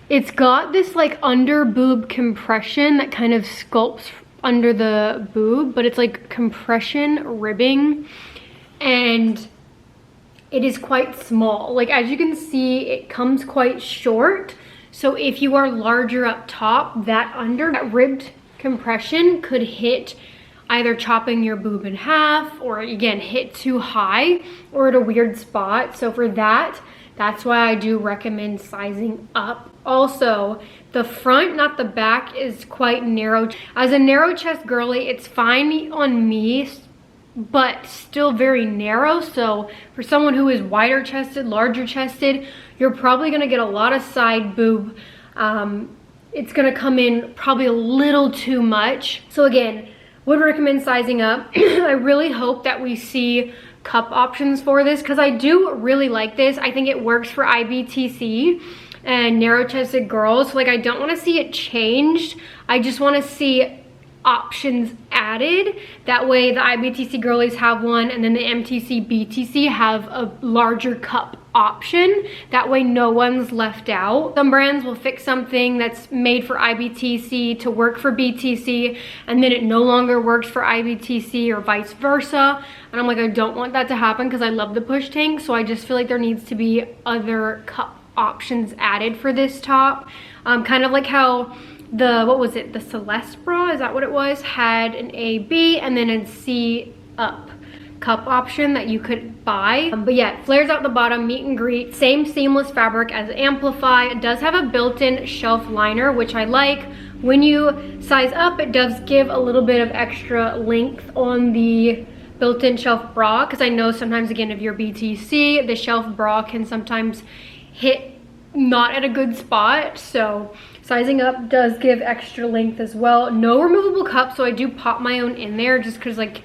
Speaker 1: it's got this like under boob compression that kind of sculpts under the boob, but it's like compression ribbing, and it is quite small. Like as you can see, it comes quite short. So if you are larger up top, that ribbed compression could hit either chopping your boob in half, or again hit too high or at a weird spot. So for that's why I do recommend sizing up. Also, the front, not the back, is quite narrow. As a narrow chest girly, it's fine on me, but still very narrow. So for someone who is wider chested, larger chested, you're probably gonna get a lot of side boob. It's gonna come in probably a little too much. So again, would recommend sizing up. I really hope that we see cup options for this because I do really like this. I think it works for IBTC and narrow chested girls. So like I don't wanna see it changed. I just wanna see options added. That way the IBTC girlies have one, and then the MTC, BTC have a larger cup option. That way no one's left out. Some brands will fix something that's made for IBTC to work for BTC, and then it no longer works for IBTC or vice versa. And I'm like, I don't want that to happen because I love the push tank. So I just feel like there needs to be other cup options added for this top. Kind of like how what was it, the Celeste bra, is that what it was, had an A, B, and then a C up cup option that you could buy. But yeah, it flares out the bottom, meet and greet, same seamless fabric as Amplify. It does have a built-in shelf liner, which I like. When you size up, it does give a little bit of extra length on the built-in shelf bra, because I know sometimes, again, if you're BTC, the shelf bra can sometimes hit not at a good spot. So sizing up does give extra length as well. No removable cup, so I do pop my own in there just because, like,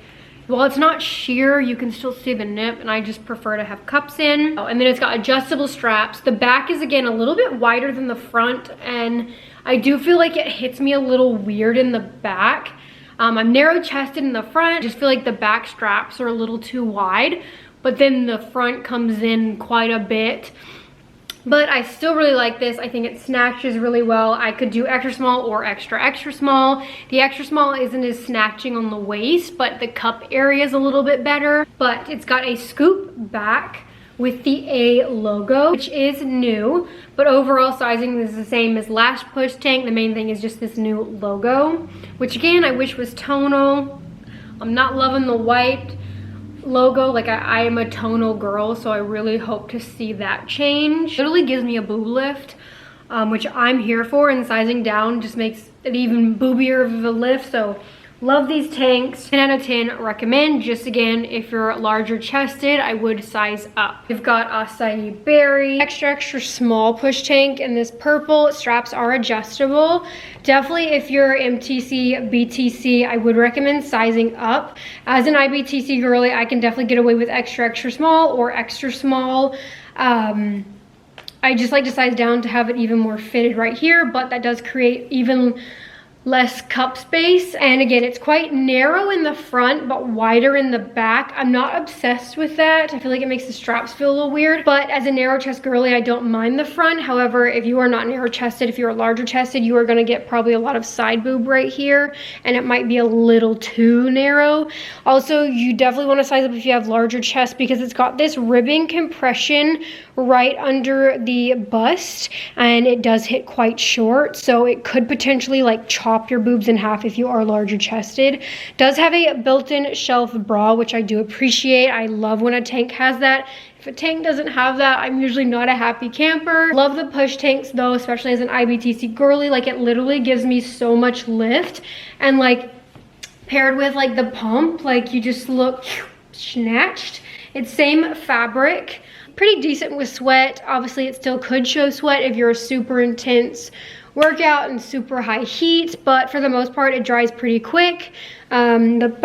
Speaker 1: while it's not sheer, you can still see the nip, and I just prefer to have cups in. Oh, and then it's got adjustable straps. The back is, again, a little bit wider than the front, and I do feel like it hits me a little weird in the back. I'm narrow chested in the front. I just feel like the back straps are a little too wide, but then the front comes in quite a bit. But I still really like this. I think it snatches really well. I could do extra small or extra, extra small. The extra small isn't as snatching on the waist, but the cup area is a little bit better. But it's got a scoop back with the A logo, which is new, but overall sizing is the same as last push tank. The main thing is just this new logo, which again, I wish was tonal. I'm not loving the white logo. Like I am a tonal girl, so I really hope to see that change. It literally gives me a boob lift, which I'm here for, and sizing down just makes it even boobier of a lift. So love these tanks. 10 out of 10 recommend. Just again, if you're larger chested, I would size up. We've got Acai Berry, extra small push tank in this purple. Straps are adjustable. Definitely if you're MTC, BTC, I would recommend sizing up. As an IBTC girly, I can definitely get away with extra small or extra small. I just like to size down to have it even more fitted right here, but that does create even less cup space. And again, it's quite narrow in the front but wider in the back. I'm not obsessed with that. I feel like it makes the straps feel a little weird, but as a narrow chest girly, I don't mind the front. However, if you are not narrow chested, if you're larger chested, you are going to get probably a lot of side boob right here, and it might be a little too narrow. Also, you definitely want to size up if you have larger chest, because it's got this ribbing compression right under the bust, and it does hit quite short, so it could potentially like chop your boobs in half if you are larger chested. Does have a built-in shelf bra, which I do appreciate. I love when a tank has that. If a tank doesn't have that, I'm usually not a happy camper. Love the push tanks though, especially as an IBTC girly. Like it literally gives me so much lift, and like paired with like the pump, like you just look snatched. It's same fabric. Pretty decent with sweat. Obviously it still could show sweat if you're a super intense workout and super high heat, but for the most part it dries pretty quick. The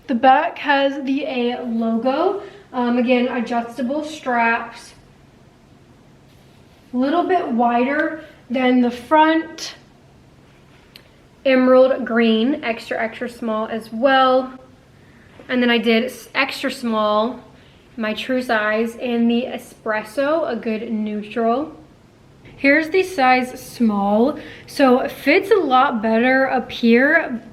Speaker 1: back has the A logo. Again, adjustable straps, a little bit wider than the front. Emerald green, extra small as well. And then I did extra small, my true size, in the espresso, a good neutral. Here's the size small, so it fits a lot better up here,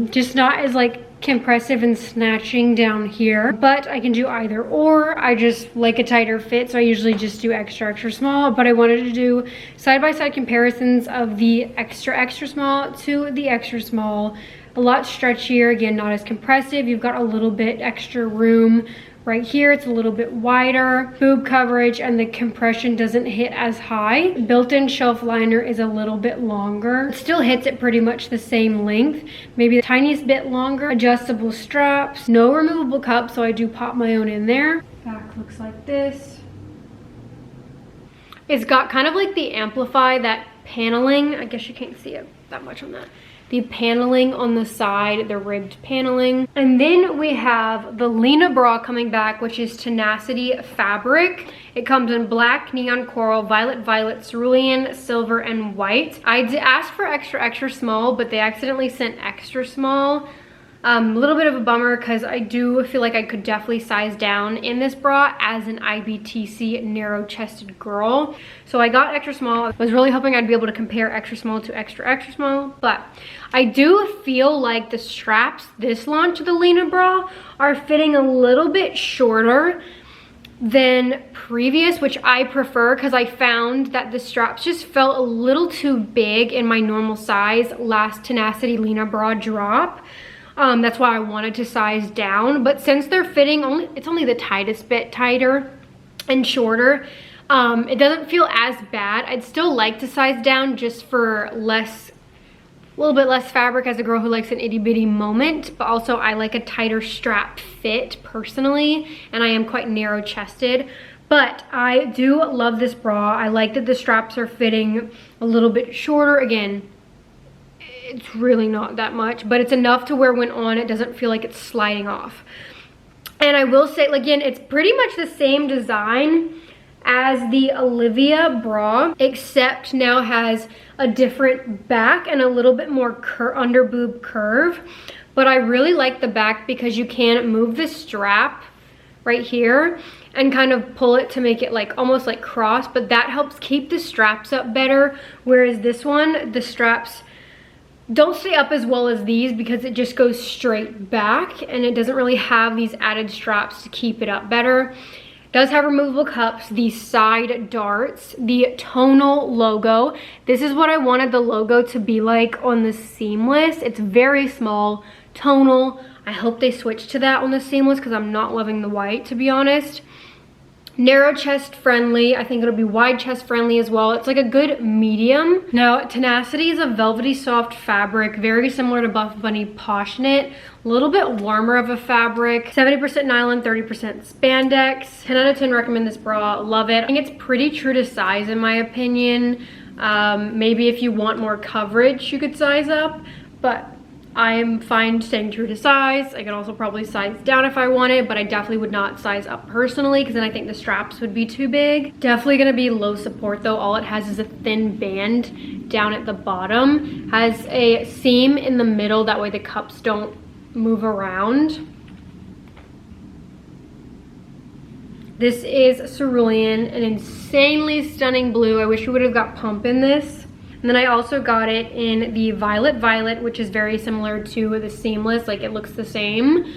Speaker 1: just not as like compressive and snatching down here, but I can do either or. I just like a tighter fit, so I usually just do extra small, but I wanted to do side-by-side comparisons of the extra small to the extra small. A lot stretchier, again, not as compressive. You've got a little bit extra room right here. It's a little bit wider boob coverage, and the compression doesn't hit as high. Built-in shelf liner is a little bit longer. It still hits at pretty much the same length, maybe the tiniest bit longer. Adjustable straps, no removable cup, so I do pop my own in there. Back looks like this. It's got kind of like the Amplify, that paneling. I guess you can't see it that much on that. The paneling on the side, the ribbed paneling. And then we have the Lina bra coming back, which is Tenacity fabric. It comes in black, neon coral, violet, cerulean, silver, and white. I did ask for extra small, but they accidentally sent extra small. A little bit of a bummer, because I do feel like I could definitely size down in this bra as an IBTC narrow chested girl. So I got extra small. I was really hoping I'd be able to compare extra small to extra small, but I do feel like the straps this launch of the Lina bra are fitting a little bit shorter than previous, which I prefer, because I found that the straps just felt a little too big in my normal size last TenacityLina bra drop. That's why I wanted to size down, but since they're fitting it's only the tightest bit tighter and shorter, it doesn't feel as bad. I'd still like to size down just for a little bit less fabric as a girl who likes an itty bitty moment, but also I like a tighter strap fit personally, and I am quite narrow chested. But I do love this bra. I like that the straps are fitting a little bit shorter. Again, it's really not that much, but it's enough to where when on, it doesn't feel like it's sliding off. And I will say, again, it's pretty much the same design as the Olivia bra, except now has a different back and a little bit more under boob curve. But I really like the back because you can move the strap right here and kind of pull it to make it like almost like cross, but that helps keep the straps up better. Whereas this one, the straps don't stay up as well as these because it just goes straight back and it doesn't really have these added straps to keep it up better. Does have removable cups, the side darts, the tonal logo. This is what I wanted the logo to be like on the seamless. It's very small, tonal. I hope they switch to that on the seamless because I'm not loving the white, to be honest. Narrow chest friendly. I think it'll be wide chest friendly as well. It's like a good medium. Now, Tenacity is a velvety soft fabric, very similar to Buff Bunny Posh Knit. A little bit warmer of a fabric. 70% nylon, 30% spandex. 10 out of 10 recommend this bra. Love it. I think it's pretty true to size in my opinion. Maybe if you want more coverage, you could size up, but I'm fine staying true to size. I could also probably size down if I wanted, but I definitely would not size up personally because then I think the straps would be too big. Definitely gonna be low support though. All it has is a thin band down at the bottom. Has a seam in the middle, that way the cups don't move around. This is Cerulean, an insanely stunning blue. I wish we would have got pump in this. And then I also got it in the Violet, which is very similar to the seamless, like it looks the same.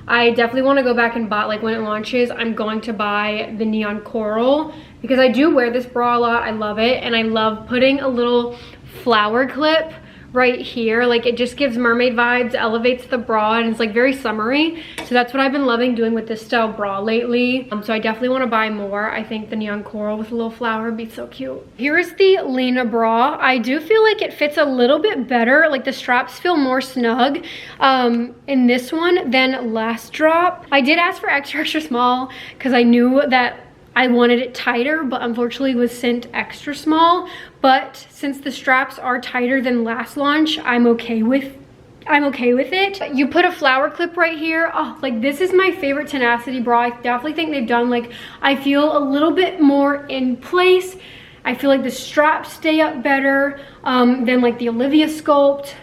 Speaker 1: I definitely want to go back and buy, like when it launches, I'm going to buy the neon coral because I do wear this bra a lot. I love it, and I love putting a little flower clip right here. Like it just gives mermaid vibes, elevates the bra, and it's like very summery. So that's what I've been loving doing with this style bra lately. So I definitely want to buy more. I think the neon coral with a little flower would be so cute. Here's the Lina bra. I do feel like it fits a little bit better. Like the straps feel more snug in this one than last drop. I did ask for extra small because I knew that I wanted it tighter, but unfortunately was sent extra small. But since the straps are tighter than last launch, I'm okay with it. You put a flower clip right here. Oh, like this is my favorite Tenacity bra. I definitely think they've done, like, I feel a little bit more in place. I feel like the straps stay up better than like the Olivia Sculpt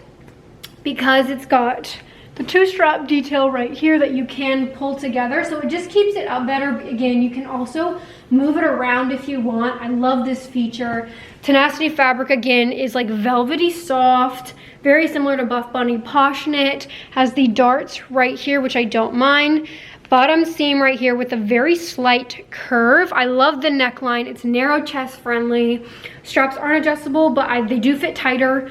Speaker 1: because it's got the two strap detail right here that you can pull together, so it just keeps it up better. Again, you can also move it around if you want. I love this feature. Tenacity fabric again is like velvety soft, very similar to Buff Bunny Posh Knit. Has the darts right here, which I don't mind. Bottom seam right here with a very slight curve. I love the neckline. It's narrow chest friendly. Straps aren't adjustable, but they do fit tighter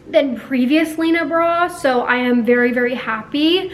Speaker 1: than previous Lina bra, so I am very happy.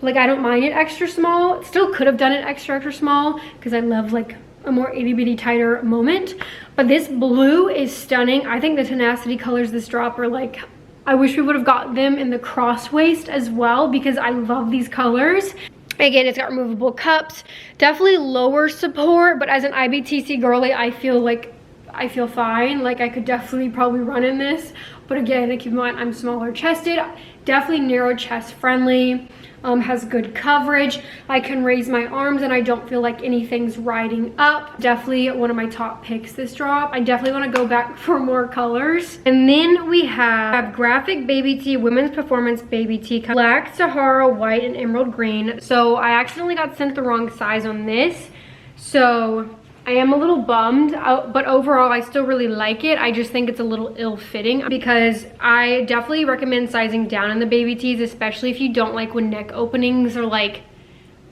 Speaker 1: Like I don't mind it extra small. Still could have done it extra small because I love like a more itty bitty tighter moment, but this blue is stunning. I think the Tenacity colors this drop are like, I wish we would have got them in the cross waist as well because I love these colors. Again, it's got removable cups, definitely lower support, but as an IBTC girly, I feel fine. Like I could definitely probably run in this, but again, keep in mind I'm smaller chested. Definitely narrow chest friendly. Has good coverage. I can raise my arms and I don't feel like anything's riding up. Definitely one of my top picks this drop. I definitely want to go back for more colors. And then we have graphic baby tee, women's performance baby tee, black, Sahara, white, and emerald green. So I accidentally got sent the wrong size on this, so I am a little bummed, but overall I still really like it. I just think it's a little ill-fitting because I definitely recommend sizing down in the baby tees, especially if you don't like when neck openings are like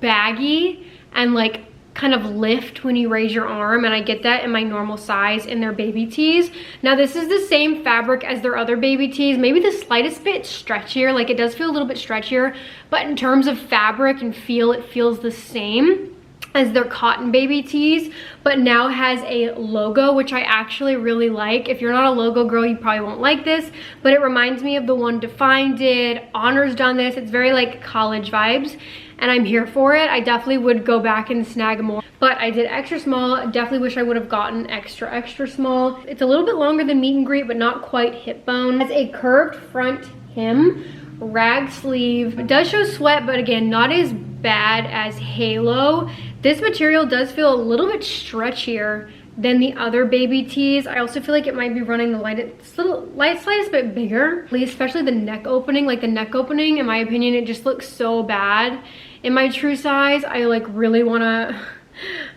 Speaker 1: baggy and like kind of lift when you raise your arm, and I get that in my normal size in their baby tees. Now this is the same fabric as their other baby tees, maybe the slightest bit stretchier. Like it does feel a little bit stretchier, but in terms of fabric and feel, it feels the same as their cotton baby tees, but now has a logo, which I actually really like. If you're not a logo girl, you probably won't like this, but it reminds me of the one Define did. Honor's done this. It's very like college vibes, and I'm here for it. I definitely would go back and snag more, but I did extra small. Definitely wish I would have gotten extra small. It's a little bit longer than meet and greet, but not quite hip bone. It has a curved front hem, rag sleeve. It does show sweat, but again, not as bad as Halo. This material does feel a little bit stretchier than the other baby tees. I also feel like it might be running the slightest bit bigger, especially the neck opening. Like the neck opening, in my opinion, it just looks so bad in my true size. I like really want to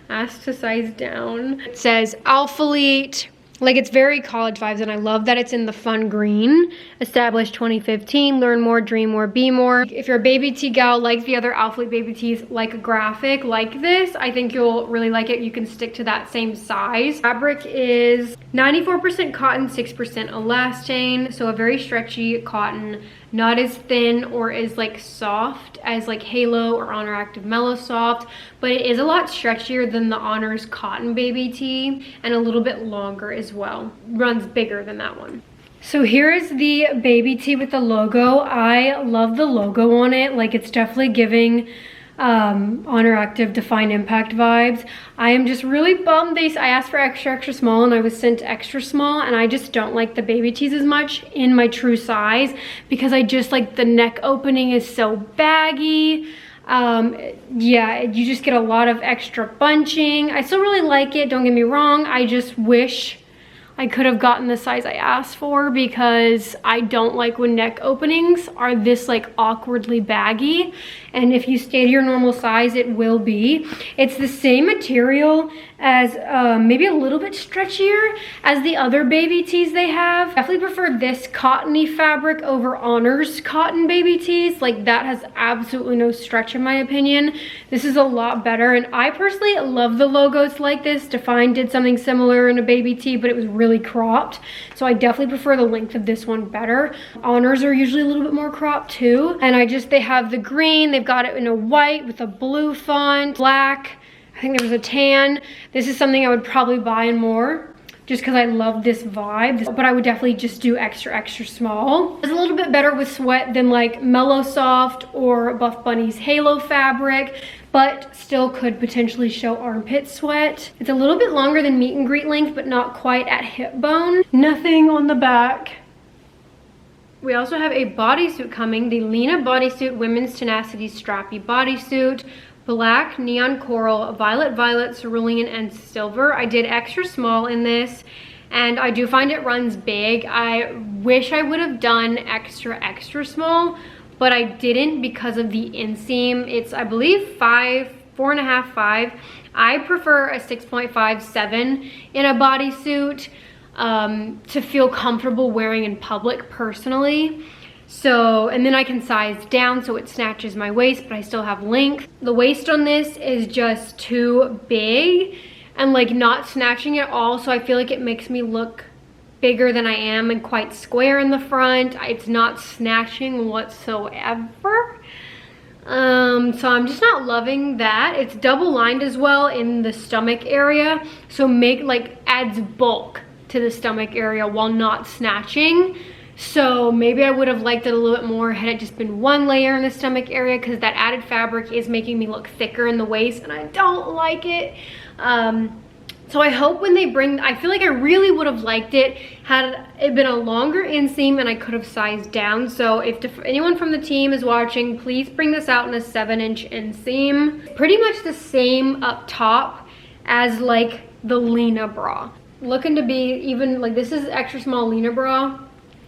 Speaker 1: ask to size down. It says ALPHALETE Like, it's very college vibes, and I love that it's in the fun green. Established 2015, learn more, dream more, be more. If you're a baby tee gal, like the other ALPHALETE baby tees, like a graphic like this, I think you'll really like it. You can stick to that same size. Fabric is 94% cotton, 6% elastane, so a very stretchy cotton, not as thin or as like soft as like Halo or Honor Active Mellow Soft, but it is a lot stretchier than the Honor's cotton baby tee and a little bit longer as well. Runs bigger than that one. So here is the baby tee with the logo. I love the logo on it. Like, it's definitely giving Honor Active Defined Impact vibes. I am just really bummed I asked for extra small and I was sent extra small, and I just don't like the baby tees as much in my true size because I just like the neck opening is so baggy. Yeah, you just get a lot of extra bunching. I still really like it, don't get me wrong. I just wish I could have gotten the size I asked for because I don't like when neck openings are this like awkwardly baggy. And if you stay to your normal size, it will be. It's the same material as maybe a little bit stretchier as the other baby tees they have. Definitely prefer this cottony fabric over Honor's cotton baby tees. Like, that has absolutely no stretch in my opinion. This is a lot better, and I personally love the logos like this. Defined did something similar in a baby tee, but it was really cropped, so I definitely prefer the length of this one better. Honors are usually a little bit more cropped too, and they have the green, they've got it in a white with a blue font, black, I think there was a tan. This is something I would probably buy in more just because I love this vibe, but I would definitely just do extra small. It's a little bit better with sweat than like Mellow Soft or Buff Bunny's Halo fabric, but still could potentially show armpit sweat. It's a little bit longer than meet and greet length, but not quite at hip bone. Nothing on the back. We also have a bodysuit coming, the Lina Bodysuit Women's Tenacity Strappy Bodysuit. Black, neon coral, violet, cerulean, and silver. I did extra small in this, and I do find it runs big. I wish I would have done extra small, but I didn't because of the inseam. It's, I believe, 4.5, 5. I prefer a 6.5, 7 in a bodysuit to feel comfortable wearing in public personally. So, and then I can size down so it snatches my waist, but I still have length. The waist on this is just too big and like not snatching at all, so I feel like it makes me look bigger than I am and quite square in the front. It's not snatching whatsoever. So I'm just not loving that. It's double lined as well in the stomach area, so adds bulk to the stomach area while not snatching. So maybe I would have liked it a little bit more had it just been one layer in the stomach area, because that added fabric is making me look thicker in the waist and I don't like it. So I hope when they bring, I feel like I really would have liked it had it been a longer inseam and I could have sized down. So if anyone from the team is watching, please bring this out in a 7-inch inseam. Pretty much the same up top as like the Lina bra. Looking to be even, like, this is extra small Lina bra.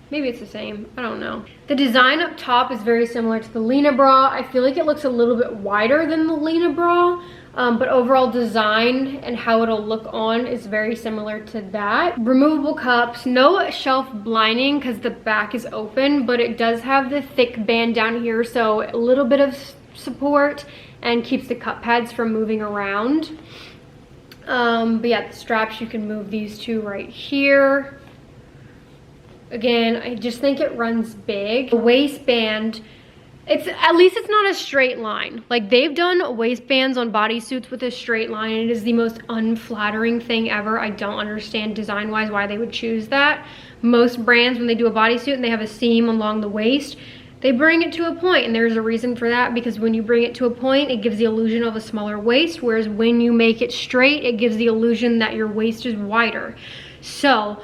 Speaker 1: Maybe it's the same, I don't know. The design up top is very similar to the Lina bra. I feel like it looks a little bit wider than the Lina bra, but overall design and how it'll look on is very similar to that. Removable cups, no shelf lining because the back is open, but it does have the thick band down here, so a little bit of support and keeps the cup pads from moving around. But yeah, the straps, you can move these two right here. Again, I just think it runs big. The waistband, at least it's not a straight line. Like, they've done waistbands on bodysuits with a straight line, and it is the most unflattering thing ever. I don't understand design-wise why they would choose that. Most brands, when they do a bodysuit and they have a seam along the waist, they bring it to a point, and there's a reason for that, because when you bring it to a point, it gives the illusion of a smaller waist, whereas when you make it straight, it gives the illusion that your waist is wider. So,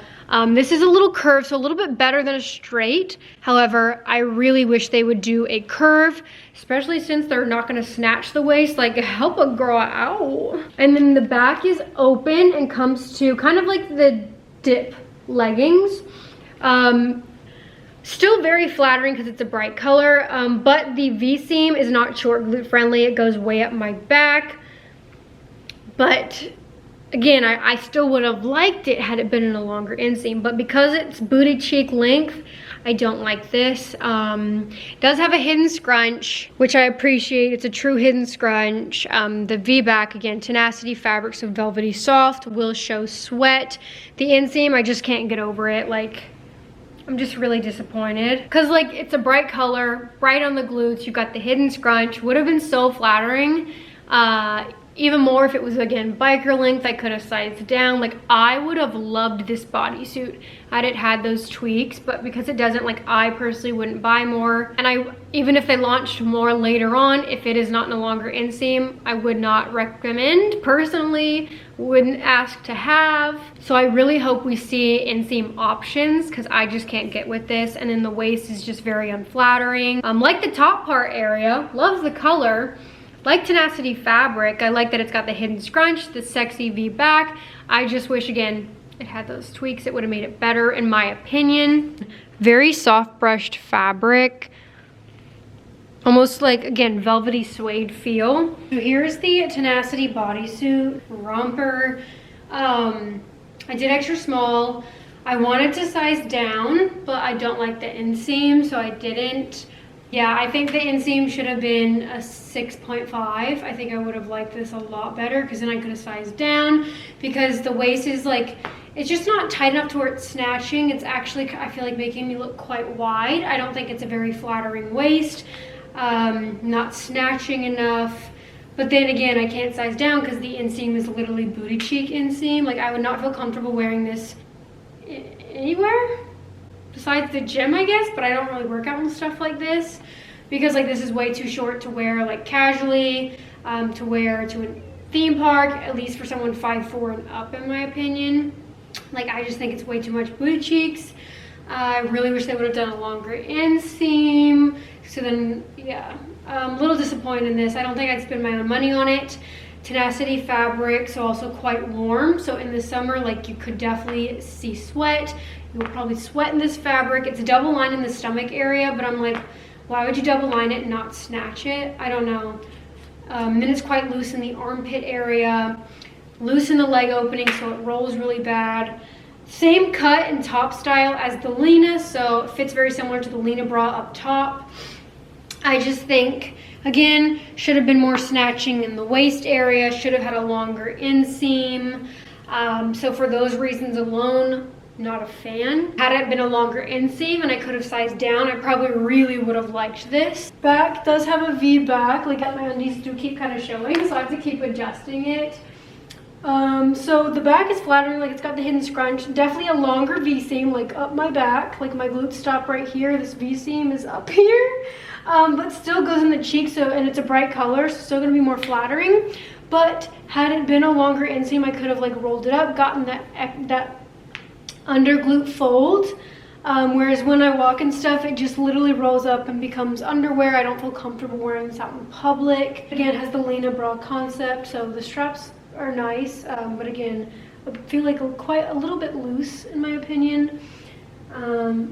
Speaker 1: this is a little curved, so a little bit better than a straight. However, I really wish they would do a curve, especially since they're not gonna snatch the waist, like help a girl out. And then the back is open and comes to kind of like the dip leggings. Still very flattering because it's a bright color, but the V-seam is not short glute friendly. It goes way up my back, but Again, I still would have liked it had it been in a longer inseam, but because it's booty cheek length, I don't like this. It does have a hidden scrunch, which I appreciate. It's a true hidden scrunch. The V-back, again, Tenacity fabric, so velvety soft, will show sweat. The inseam, I just can't get over it. Like, I'm just really disappointed. Because, like, it's a bright color, bright on the glutes. You got the hidden scrunch. Would have been so flattering. Even more if it was, again, biker length. I could have sized down. Like, I would have loved this bodysuit had it had those tweaks, but because it doesn't, like, I personally wouldn't buy more. And even if they launched more later on, if it is not no longer inseam, I would not recommend. Personally, wouldn't ask to have. So I really hope we see inseam options, because I just can't get with this. And then the waist is just very unflattering. Like the top part area, love the color. Like Tenacity fabric, I like that it's got the hidden scrunch, the sexy V back. I just wish, again, it had those tweaks. It would have made it better, in my opinion. Very soft brushed fabric. Almost like, again, velvety suede feel. So here's the Tenacity bodysuit romper. I did extra small. I wanted to size down, but I don't like the inseam, so I didn't. Yeah, I think the inseam should have been a 6.5. I think I would have liked this a lot better, because then I could have sized down, because the waist is like, it's just not tight enough to where it's snatching. It's actually, I feel like, making me look quite wide. I don't think it's a very flattering waist. Not snatching enough. But then again, I can't size down because the inseam is literally booty cheek inseam. Like, I would not feel comfortable wearing this anywhere besides the gym, I guess, but I don't really work out and stuff like this, because, like, this is way too short to wear, like, casually, to wear to a theme park, at least for someone 5'4" and up, in my opinion. Like, I just think it's way too much booty cheeks. I really wish they would have done a longer inseam. So then, yeah, I'm a little disappointed in this. I don't think I'd spend my own money on it. Tenacity fabric, so also quite warm. So in the summer, like, you could definitely see sweat. You'll probably sweat in this fabric. It's a double line in the stomach area, but I'm like, why would you double line it and not snatch it? I don't know. Then it's quite loose in the armpit area, loose in the leg opening, so it rolls really bad. Same cut and top style as the Lina, so it fits very similar to the Lina bra up top. I just think, again, should have been more snatching in the waist area, should have had a longer inseam. So for those reasons alone, not a fan. Had it been a longer inseam and I could have sized down, I probably really would have liked this. Back does have a V back, like my undies do keep kind of showing, so I have to keep adjusting it. So the back is flattering, like it's got the hidden scrunch, definitely a longer V-seam, like up my back, like my glutes stop right here, this V-seam is up here, but still goes in the cheek, so, and it's a bright color, so still gonna be more flattering. But had it been a longer inseam, I could have like rolled it up, gotten that under glute fold, whereas when I walk and stuff, it just literally rolls up and becomes underwear. I don't feel comfortable wearing this out in public. Again, it has the Lina bra concept, so the straps are nice, but again, I feel like quite a little bit loose in my opinion.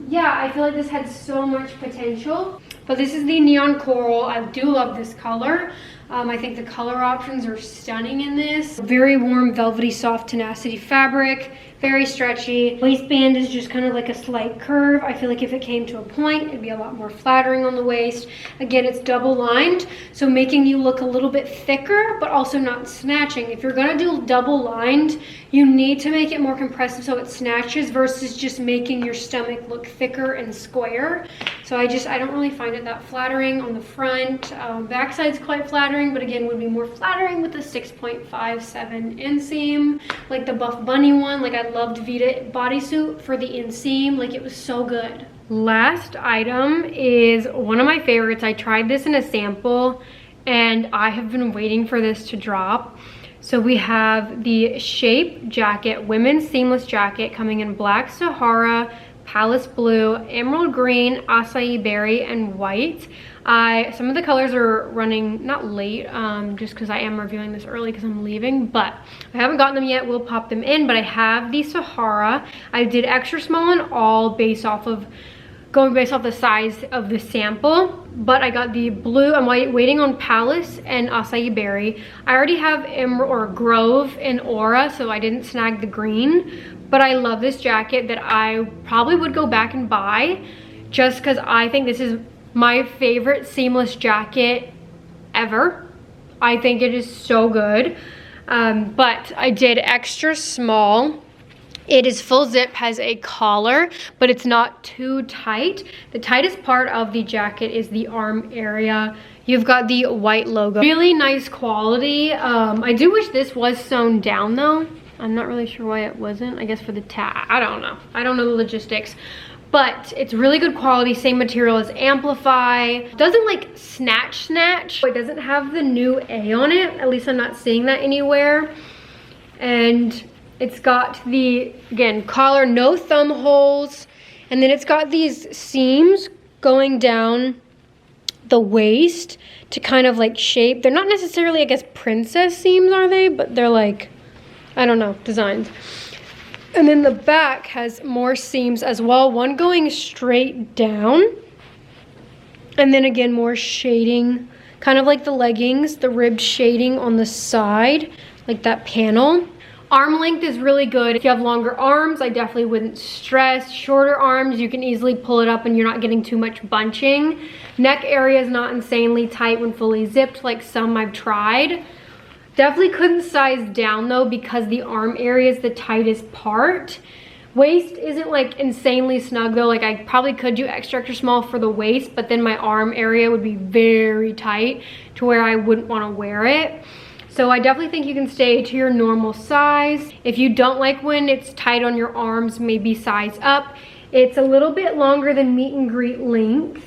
Speaker 1: Yeah, I feel like this had so much potential, but this is the neon coral. I do love this color. I think the color options are stunning in this. Very warm, velvety, soft Tenacity fabric, very stretchy. Waistband is just kind of like a slight curve. I feel like if it came to a point, it'd be a lot more flattering on the waist. Again, it's double lined, so making you look a little bit thicker, but also not snatching. If you're gonna do double lined, you need to make it more compressive so it snatches versus just making your stomach look thicker and square. So I don't really find it that flattering on the front. Backside's quite flattering, but again, would be more flattering with the 6.57 inseam, like the Buff Bunny one. Like, I loved Vita bodysuit for the inseam, like it was so good. Last item is one of my favorites. I tried this in a sample and I have been waiting for this to drop. So we have the Shape jacket, women's seamless jacket, coming in black Sahara, Palace blue, emerald green, acai berry, and white. Some of the colors are running not late, just because I am reviewing this early because I'm leaving, but I haven't gotten them yet. We'll pop them in, but I have the Sahara. I did extra small and all based off of going based off the size of the sample. But I got the blue. I'm waiting on Palace and Acai Berry. I already have Emerald or Grove and Aura, so I didn't snag the green. But I love this jacket that I probably would go back and buy, just because I think this is my favorite seamless jacket ever. I think it is so good. But I did extra small. It is full zip, has a collar, but it's not too tight. The tightest part of the jacket is the arm area. You've got the white logo. Really nice quality. I do wish this was sewn down though. I'm not really sure why it wasn't. I guess for the tag, I don't know. I don't know the logistics. But it's really good quality, same material as Amplify. Doesn't like snatch. It doesn't have the new A on it. At least I'm not seeing that anywhere. And it's got the, again, collar, no thumb holes. And then it's got these seams going down the waist to kind of like shape. They're not necessarily, I guess, princess seams, are they? But they're like, I don't know, designs. And then the back has more seams as well. One going straight down. And then again, more shading. Kind of like the leggings, the ribbed shading on the side, like that panel. Arm length is really good. If you have longer arms, I definitely wouldn't stress. Shorter arms, you can easily pull it up and you're not getting too much bunching. Neck area is not insanely tight when fully zipped like some I've tried. Definitely couldn't size down though because the arm area is the tightest part. Waist isn't like insanely snug though. Like I probably could do extra small for the waist, but then my arm area would be very tight to where I wouldn't want to wear it. So I definitely think you can stay to your normal size. If you don't like when it's tight on your arms, maybe size up. It's a little bit longer than meet and greet length,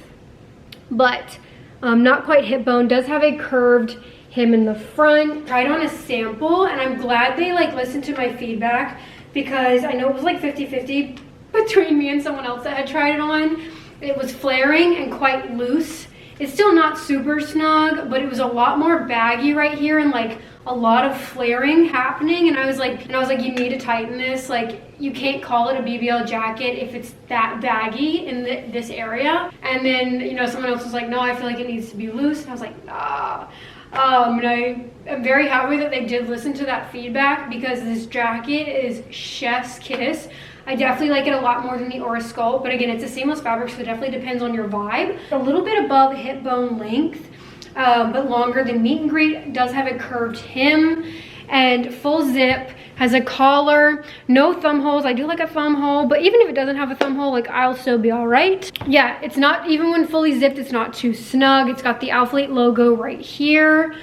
Speaker 1: but not quite hip bone. Does have a curved hem in the front. Tried on a sample and I'm glad they like listened to my feedback because I know it was like 50-50 between me and someone else that had tried it on. It was flaring and quite loose. It's still not super snug, but it was a lot more baggy right here and like a lot of flaring happening. And I was like, you need to tighten this. Like you can't call it a BBL jacket if it's that baggy in this area. And then, you know, someone else was like, no, I feel like it needs to be loose. And I was like, nah. And I am very happy that they did listen to that feedback because this jacket is chef's kiss. I definitely like it a lot more than the Aura Sculpt, but again, it's a seamless fabric, so it definitely depends on your vibe. A little bit above hip bone length, but longer than meet and greet. Does have a curved hem and full zip, has a collar, no thumb holes. I do like a thumb hole, but even if it doesn't have a thumb hole, like I'll still be all right. Yeah, it's not, even when fully zipped, it's not too snug. It's got the ALPHALETE logo right here.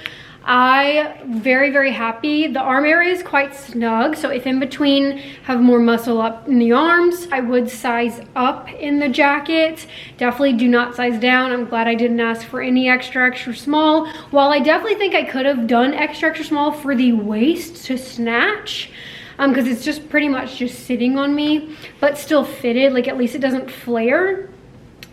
Speaker 1: I'm very, very happy. The arm area is quite snug, so if in between have more muscle up in the arms, I would size up in the jacket. Definitely do not size down. I'm glad I didn't ask for any extra small. While I definitely think I could have done extra small for the waist to snatch, because it's just pretty much just sitting on me, but still fitted, like at least it doesn't flare.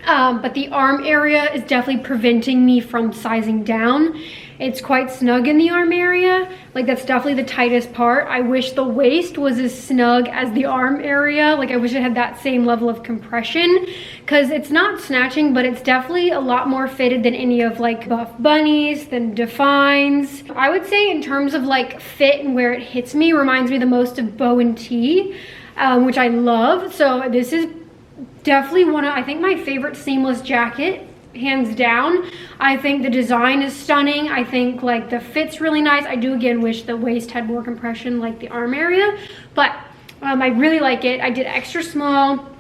Speaker 1: But the arm area is definitely preventing me from sizing down. It's quite snug in the arm area. Like that's definitely the tightest part. I wish the waist was as snug as the arm area. Like I wish it had that same level of compression because it's not snatching, but it's definitely a lot more fitted than any of like Buff Bunnies, than Defines. I would say in terms of like fit and where it hits me, reminds me the most of Bow and T, which I love. So this is definitely one of, I think, my favorite seamless jacket, hands down. I think the design is stunning. I think like the fit's really nice. I do again wish the waist had more compression like the arm area, but I really like it. I did extra small.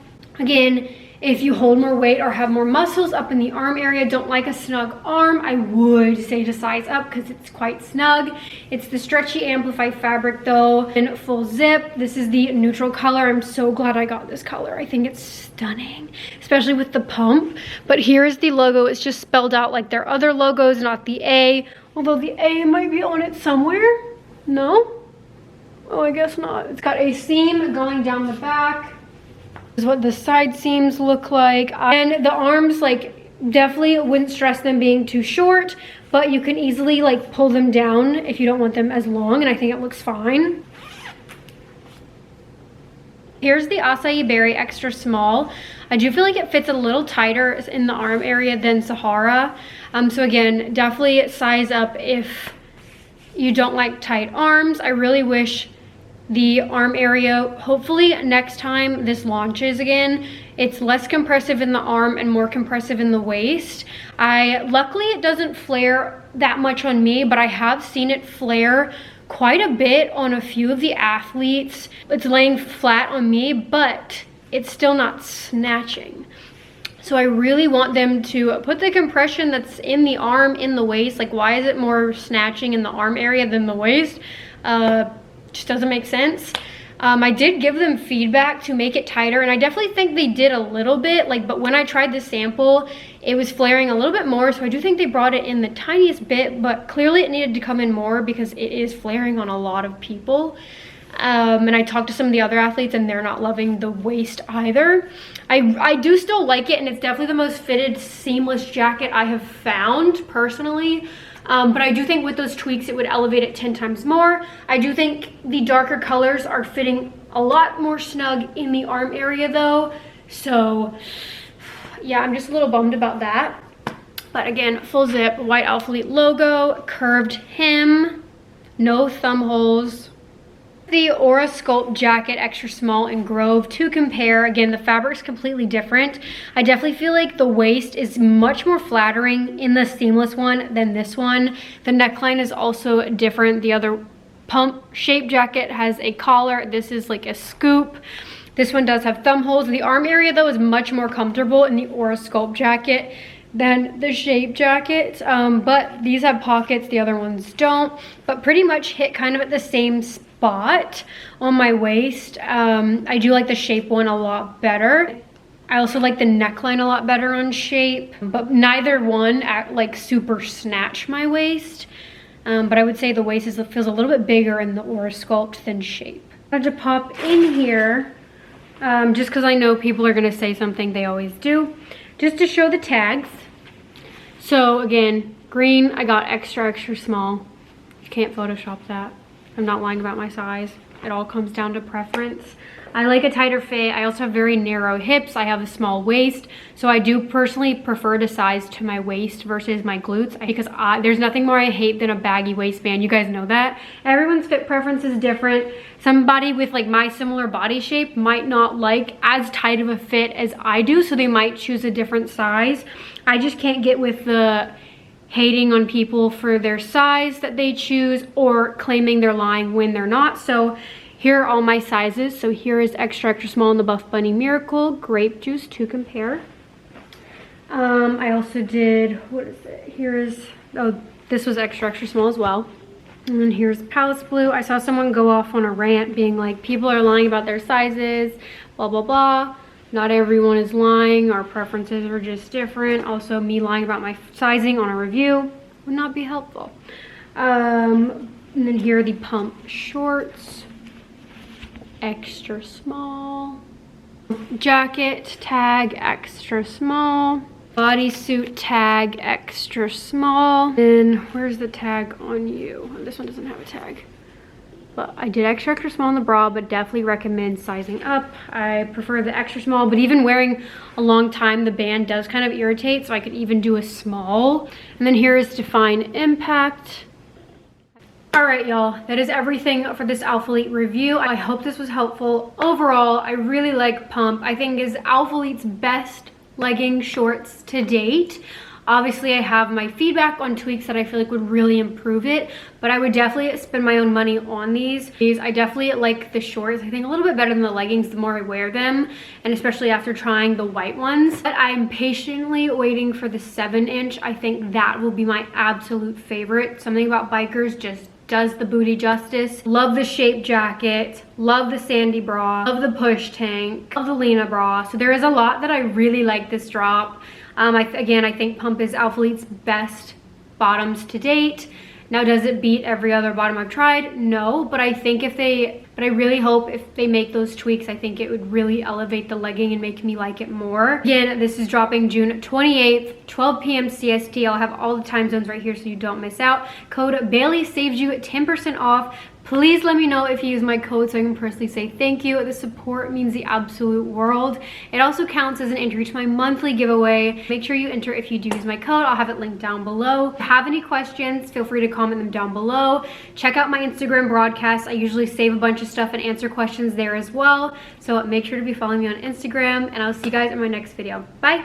Speaker 1: Again, if you hold more weight or have more muscles up in the arm area, don't like a snug arm, I would say to size up because it's quite snug. It's the stretchy Amplify fabric though, in full zip. This is the neutral color. I'm so glad I got this color. I think it's stunning, especially with the pump. But here is the logo. It's just spelled out like their other logos, not the A, although the A might be on it somewhere. No? Oh, I guess not. It's got a seam going down the back. This is what the side seams look like. And the arms, like, definitely wouldn't stress them being too short, but you can easily like pull them down if you don't want them as long, and I think it looks fine. Here's the Acai Berry extra small. I do feel like it fits a little tighter in the arm area than Sahara. So again, definitely size up if you don't like tight arms. I really wish the arm area, hopefully next time this launches again, it's less compressive in the arm and more compressive in the waist. Luckily it doesn't flare that much on me, but I have seen it flare quite a bit on a few of the athletes. It's laying flat on me, but it's still not snatching. So I really want them to put the compression that's in the arm in the waist. Like, why is it more snatching in the arm area than the waist? Just doesn't make sense. I did give them feedback to make it tighter, and I definitely think they did a little bit, but when I tried the sample, it was flaring a little bit more, so I do think they brought it in the tiniest bit, but clearly it needed to come in more because it is flaring on a lot of people. And I talked to some of the other athletes and they're not loving the waist either. I do still like it, and it's definitely the most fitted seamless jacket I have found personally. But I do think with those tweaks it would elevate it 10 times more. I do think the darker colors are fitting a lot more snug in the arm area though. So yeah, I'm just a little bummed about that. But again, full zip, white ALPHALETE logo, curved hem, no thumb holes. The Aura Sculpt jacket, extra small in Grove. To compare, again, the fabric's completely different. I definitely feel like the waist is much more flattering in the seamless one than this one. The neckline is also different. The other pump shape jacket has a collar. This is like a scoop. This one does have thumb holes. The arm area though is much more comfortable in the Aura Sculpt jacket than the shape jacket, but these have pockets, the other ones don't, but pretty much hit kind of at the same spot on my waist. I do like the shape one a lot better. I also like the neckline a lot better on shape, but neither one like super snatch my waist. But I would say the waist feels a little bit bigger in the Aura Sculpt than shape. I had to pop in here, just because I know people are gonna say something, they always do, just to show the tags. So again, green, I got extra small. You can't Photoshop that. I'm not lying about my size. It all comes down to preference. I like a tighter fit. I also have very narrow hips. I have a small waist. So I do personally prefer to size to my waist versus my glutes, because there's nothing more I hate than a baggy waistband. You guys know that. Everyone's fit preference is different. Somebody with like my similar body shape might not like as tight of a fit as I do, so they might choose a different size. I just can't get with the hating on people for their size that they choose or claiming they're lying when they're not. So here are all my sizes. So here is extra small in the Buff Bunny Miracle, grape juice to compare. I also did, what is it? Oh, this was extra small as well. And then here's Palace Blue. I saw someone go off on a rant being like, people are lying about their sizes, blah, blah, blah. Not everyone is lying. Our preferences are just different. Also, me lying about my sizing on a review would not be helpful. And then here are the pump shorts. Extra small. Jacket tag, extra small. Bodysuit tag, extra small. And where's the tag on you? This one doesn't have a tag. But I did extra small in the bra, but definitely recommend sizing up. I prefer the extra small, but even wearing a long time, the band does kind of irritate, so I could even do a small. And then here is Define Impact. All right, y'all, that is everything for this ALPHALETE review. I hope this was helpful. Overall, I really like Pump. I think is ALPHALETE's best legging shorts to date. Obviously, I have my feedback on tweaks that I feel like would really improve it, but I would definitely spend my own money on these. I definitely like the shorts, I think a little bit better than the leggings the more I wear them, and especially after trying the white ones. But I'm patiently waiting for the 7-inch. I think that will be my absolute favorite. Something about bikers just does the booty justice. Love the shape jacket, love the Sandy bra, love the push tank, love the Lina bra. So there is a lot that I really like this drop. Again, I think Pump is ALPHALETE's best bottoms to date. Now, does it beat every other bottom I've tried? No, but I really hope if they make those tweaks, I think it would really elevate the legging and make me like it more. Again, this is dropping June 28th, 12 p.m. CST. I'll have all the time zones right here so you don't miss out. Code Bailey saves you 10% off. Please let me know if you use my code so I can personally say thank you. The support means the absolute world. It also counts as an entry to my monthly giveaway. Make sure you enter if you do use my code. I'll have it linked down below. If you have any questions, feel free to comment them down below. Check out my Instagram broadcast. I usually save a bunch of stuff and answer questions there as well. So make sure to be following me on Instagram, and I'll see you guys in my next video. Bye.